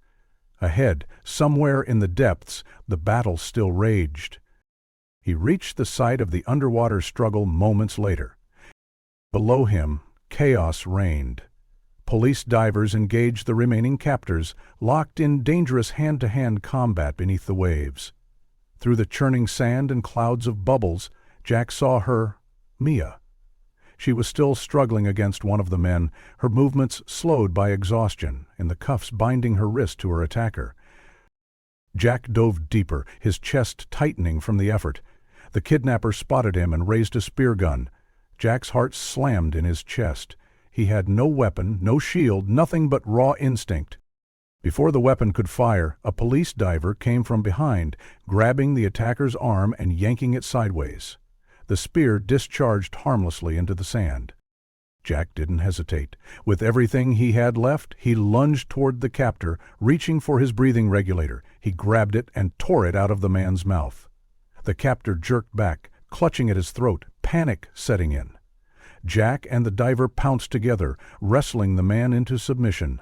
Ahead, somewhere in the depths, the battle still raged. He reached the site of the underwater struggle moments later. Below him, chaos reigned. Police divers engaged the remaining captors, locked in dangerous hand-to-hand combat beneath the waves. Through the churning sand and clouds of bubbles, Jack saw her, Mia. She was still struggling against one of the men, her movements slowed by exhaustion, and the cuffs binding her wrist to her attacker. Jack dove deeper, his chest tightening from the effort. The kidnapper spotted him and raised a spear gun. Jack's heart slammed in his chest. He had no weapon, no shield, nothing but raw instinct. Before the weapon could fire, a police diver came from behind, grabbing the attacker's arm and yanking it sideways. The spear discharged harmlessly into the sand. Jack didn't hesitate. With everything he had left, he lunged toward the captor, reaching for his breathing regulator. He grabbed it and tore it out of the man's mouth. The captor jerked back, clutching at his throat, panic setting in. Jack and the diver pounced together, wrestling the man into submission.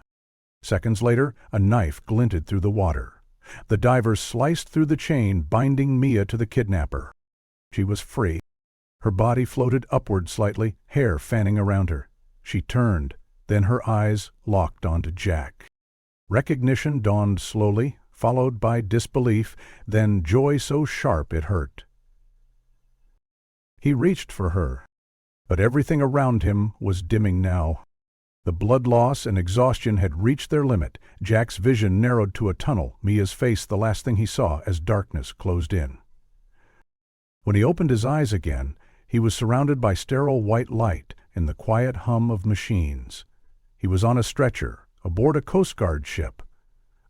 Seconds later, a knife glinted through the water. The diver sliced through the chain binding Mia to the kidnapper. She was free. Her body floated upward slightly, hair fanning around her. She turned, then her eyes locked onto Jack. Recognition dawned slowly, followed by disbelief, then joy so sharp it hurt. He reached for her, but everything around him was dimming now. The blood loss and exhaustion had reached their limit. Jack's vision narrowed to a tunnel, Mia's face the last thing he saw as darkness closed in. When he opened his eyes again, He was surrounded by sterile white light and the quiet hum of machines. He was on a stretcher, aboard a Coast Guard ship.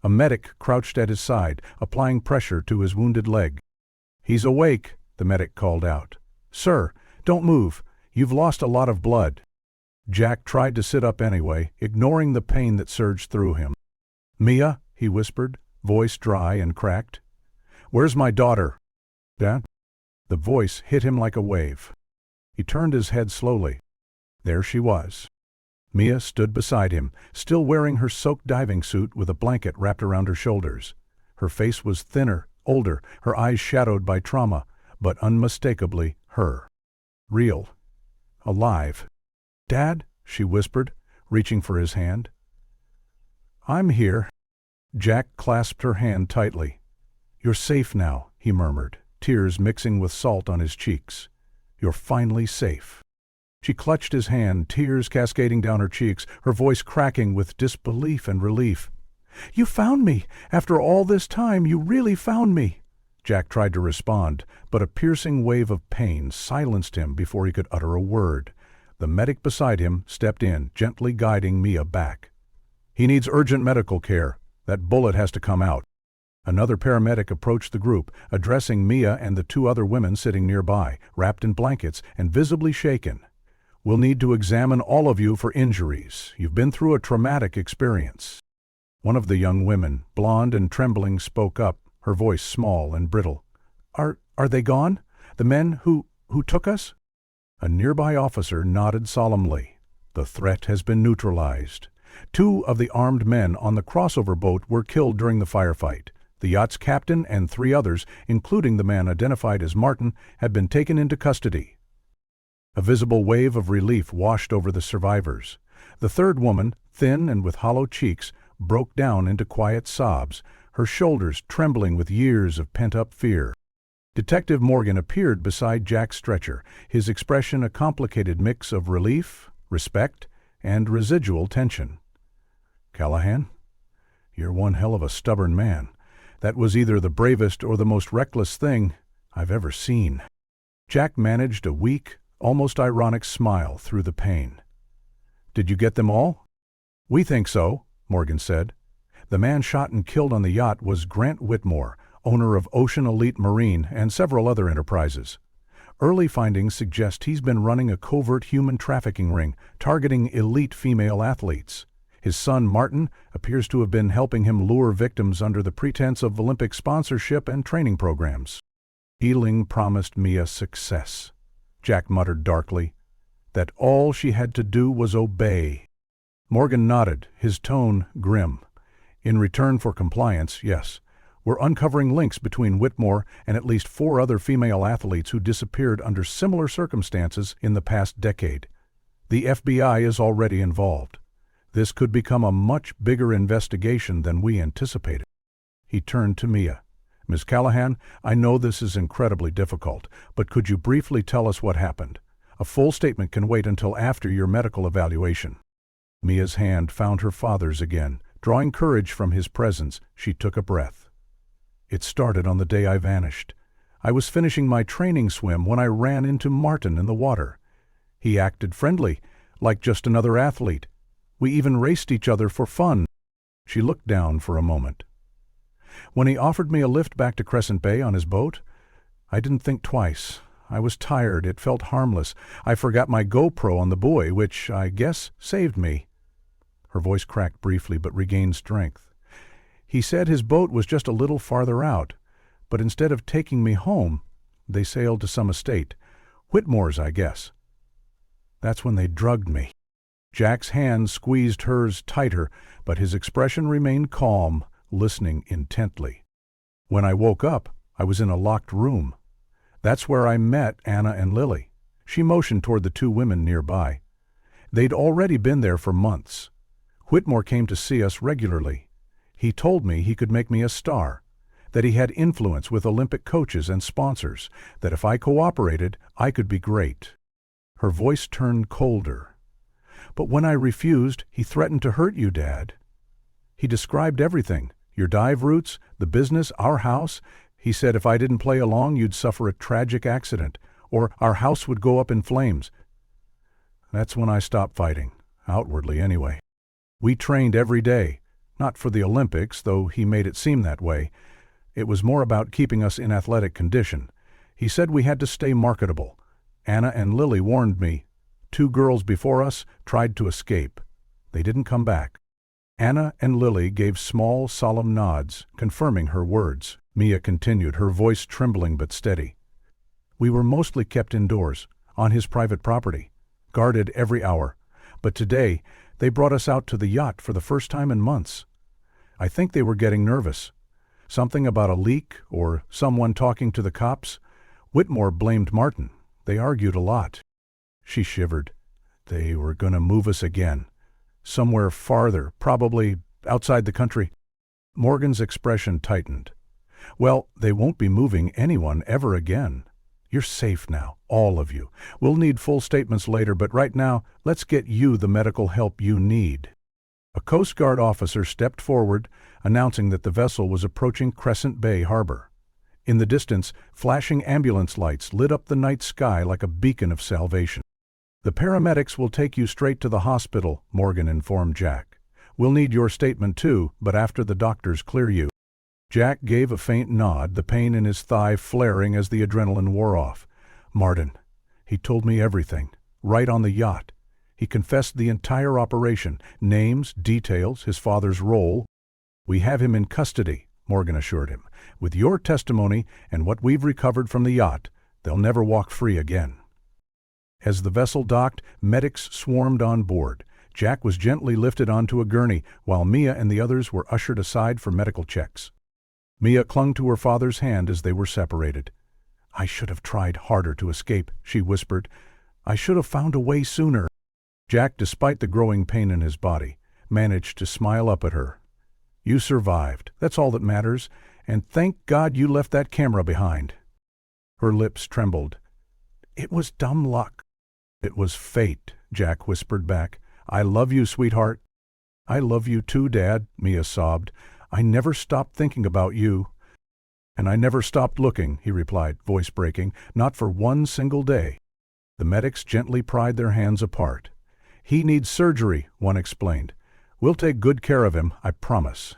A medic crouched at his side, applying pressure to his wounded leg. "He's awake," the medic called out. "Sir, don't move. You've lost a lot of blood." Jack tried to sit up anyway, ignoring the pain that surged through him. "Mia," he whispered, voice dry and cracked. "Where's my daughter?" "Dad?" The voice hit him like a wave. He turned his head slowly. There she was. Mia stood beside him, still wearing her soaked diving suit with a blanket wrapped around her shoulders. Her face was thinner, older, her eyes shadowed by trauma, but unmistakably her. Real. Alive. "Dad?" she whispered, reaching for his hand. "I'm here." Jack clasped her hand tightly. "You're safe now," he murmured, tears mixing with salt on his cheeks. "You're finally safe." She clutched his hand, tears cascading down her cheeks, her voice cracking with disbelief and relief. "You found me! After all this time, you really found me!" Jack tried to respond, but a piercing wave of pain silenced him before he could utter a word. The medic beside him stepped in, gently guiding Mia back. "He needs urgent medical care. That bullet has to come out." Another paramedic approached the group, addressing Mia and the two other women sitting nearby, wrapped in blankets and visibly shaken. "We'll need to examine all of you for injuries. You've been through a traumatic experience." One of the young women, blonde and trembling, spoke up, her voice small and brittle. Are they gone? The men who took us?" A nearby officer nodded solemnly. "The threat has been neutralized. 2 of the armed men on the crossover boat were killed during the firefight. The yacht's captain and 3 others, including the man identified as Martin, have been taken into custody." A visible wave of relief washed over the survivors. The third woman, thin and with hollow cheeks, broke down into quiet sobs, her shoulders trembling with years of pent-up fear. Detective Morgan appeared beside Jack's stretcher, his expression a complicated mix of relief, respect, and residual tension. "Callahan, you're one hell of a stubborn man. That was either the bravest or the most reckless thing I've ever seen." Jack managed a weak, almost ironic smile through the pain. "Did you get them all?" "We think so," Morgan said. "The man shot and killed on the yacht was Grant Whitmore, owner of Ocean Elite Marine and several other enterprises. Early findings suggest he's been running a covert human trafficking ring, targeting elite female athletes. His son, Martin, appears to have been helping him lure victims under the pretense of Olympic sponsorship and training programs." Ealing promised Mia success. Jack muttered darkly, "that all she had to do was obey." Morgan nodded, his tone grim. "In return for compliance, yes. We're uncovering links between Whitmore and at least 4 other female athletes who disappeared under similar circumstances in the past decade. The FBI is already involved. This could become a much bigger investigation than we anticipated." He turned to Mia. "Ms. Callahan, I know this is incredibly difficult, but could you briefly tell us what happened? A full statement can wait until after your medical evaluation." Mia's hand found her father's again. Drawing courage from his presence, she took a breath. "It started on the day I vanished. I was finishing my training swim when I ran into Martin in the water. He acted friendly, like just another athlete. We even raced each other for fun." She looked down for a moment. "When he offered me a lift back to Crescent Bay on his boat, I didn't think twice. I was tired. It felt harmless. I forgot my GoPro on the buoy, which, I guess, saved me." Her voice cracked briefly but regained strength. "He said his boat was just a little farther out, but instead of taking me home, they sailed to some estate. Whitmore's, I guess. That's when they drugged me." Jack's hand squeezed hers tighter, but his expression remained calm, listening intently. "When I woke up, I was in a locked room. That's where I met Anna and Lily." She motioned toward the 2 women nearby. "They'd already been there for months. Whitmore came to see us regularly. He told me he could make me a star, that he had influence with Olympic coaches and sponsors, that if I cooperated, I could be great." Her voice turned colder. "But when I refused, he threatened to hurt you, Dad. He described everything, your dive routes, the business, our house. He said if I didn't play along, you'd suffer a tragic accident, or our house would go up in flames. That's when I stopped fighting, outwardly anyway. We trained every day, not for the Olympics, though he made it seem that way. It was more about keeping us in athletic condition. He said we had to stay marketable. Anna and Lily warned me. 2 girls before us tried to escape. They didn't come back. Anna and Lily gave small, solemn nods, confirming her words. Mia continued, her voice trembling but steady. We were mostly kept indoors, on his private property, guarded every hour. But today, they brought us out to the yacht for the first time in months. I think they were getting nervous. Something about a leak or someone talking to the cops. Whitmore blamed Martin. They argued a lot. She shivered. They were going to move us again. Somewhere farther, probably outside the country. Morgan's expression tightened. Well, they won't be moving anyone ever again. You're safe now, all of you. We'll need full statements later, but right now, let's get you the medical help you need. A Coast Guard officer stepped forward, announcing that the vessel was approaching Crescent Bay Harbor. In the distance, flashing ambulance lights lit up the night sky like a beacon of salvation. The paramedics will take you straight to the hospital, Morgan informed Jack. We'll need your statement too, but after the doctors clear you. Jack gave a faint nod, the pain in his thigh flaring as the adrenaline wore off. Martin. He told me everything, right on the yacht. He confessed the entire operation, names, details, his father's role. We have him in custody, Morgan assured him. With your testimony and what we've recovered from the yacht, they'll never walk free again. As the vessel docked, medics swarmed on board. Jack was gently lifted onto a gurney, while Mia and the others were ushered aside for medical checks. Mia clung to her father's hand as they were separated. I should have tried harder to escape, she whispered. I should have found a way sooner. Jack, despite the growing pain in his body, managed to smile up at her. You survived, that's all that matters, and thank God you left that camera behind. Her lips trembled. It was dumb luck. It was fate, Jack whispered back. I love you, sweetheart. I love you too, Dad, Mia sobbed. I never stopped thinking about you. And I never stopped looking, he replied, voice breaking, not for one single day. The medics gently pried their hands apart. He needs surgery, one explained. We'll take good care of him, I promise.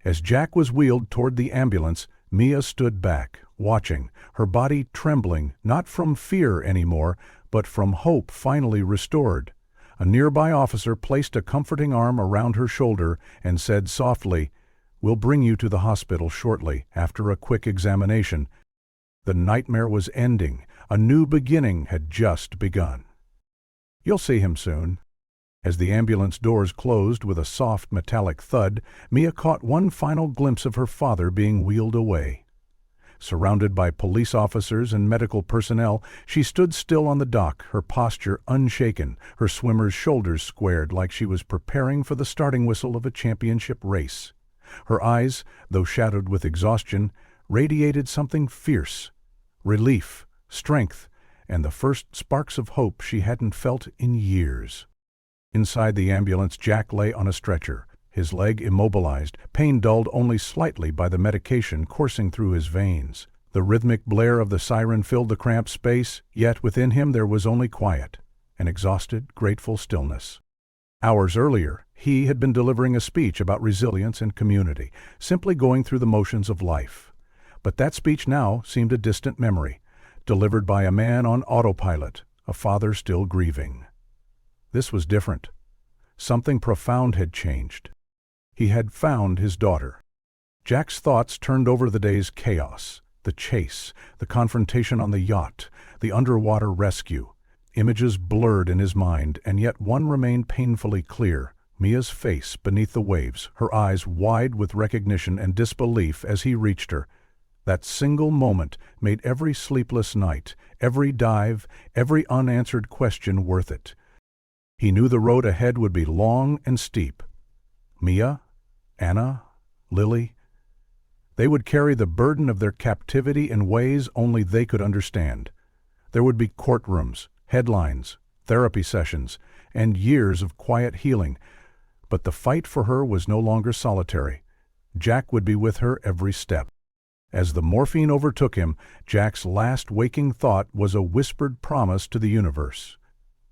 As Jack was wheeled toward the ambulance, Mia stood back, watching, her body trembling, not from fear anymore, but from hope finally restored. A nearby officer placed a comforting arm around her shoulder and said softly, We'll bring you to the hospital shortly, after a quick examination. The nightmare was ending. A new beginning had just begun. You'll see him soon. As the ambulance doors closed with a soft metallic thud, Mia caught one final glimpse of her father being wheeled away. Surrounded by police officers and medical personnel, she stood still on the dock, her posture unshaken, her swimmer's shoulders squared like she was preparing for the starting whistle of a championship race. Her eyes, though shadowed with exhaustion, radiated something fierce, relief, strength, and the first sparks of hope she hadn't felt in years. Inside the ambulance, Jack lay on a stretcher, his leg immobilized, pain dulled only slightly by the medication coursing through his veins. The rhythmic blare of the siren filled the cramped space, yet within him there was only quiet, an exhausted, grateful stillness. Hours earlier, he had been delivering a speech about resilience and community, simply going through the motions of life. But that speech now seemed a distant memory, delivered by a man on autopilot, a father still grieving. This was different. Something profound had changed. He had found his daughter. Jack's thoughts turned over the day's chaos, the chase, the confrontation on the yacht, the underwater rescue. Images blurred in his mind, and yet one remained painfully clear. Mia's face beneath the waves, her eyes wide with recognition and disbelief as he reached her. That single moment made every sleepless night, every dive, every unanswered question worth it. He knew the road ahead would be long and steep. Mia, Anna, Lily, they would carry the burden of their captivity in ways only they could understand. There would be courtrooms, headlines, therapy sessions, and years of quiet healing. But the fight for her was no longer solitary. Jack would be with her every step. As the morphine overtook him, Jack's last waking thought was a whispered promise to the universe.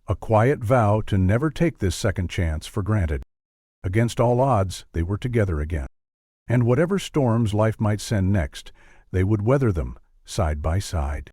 A quiet vow to never take this second chance for granted. Against all odds, they were together again. And whatever storms life might send next, they would weather them side by side.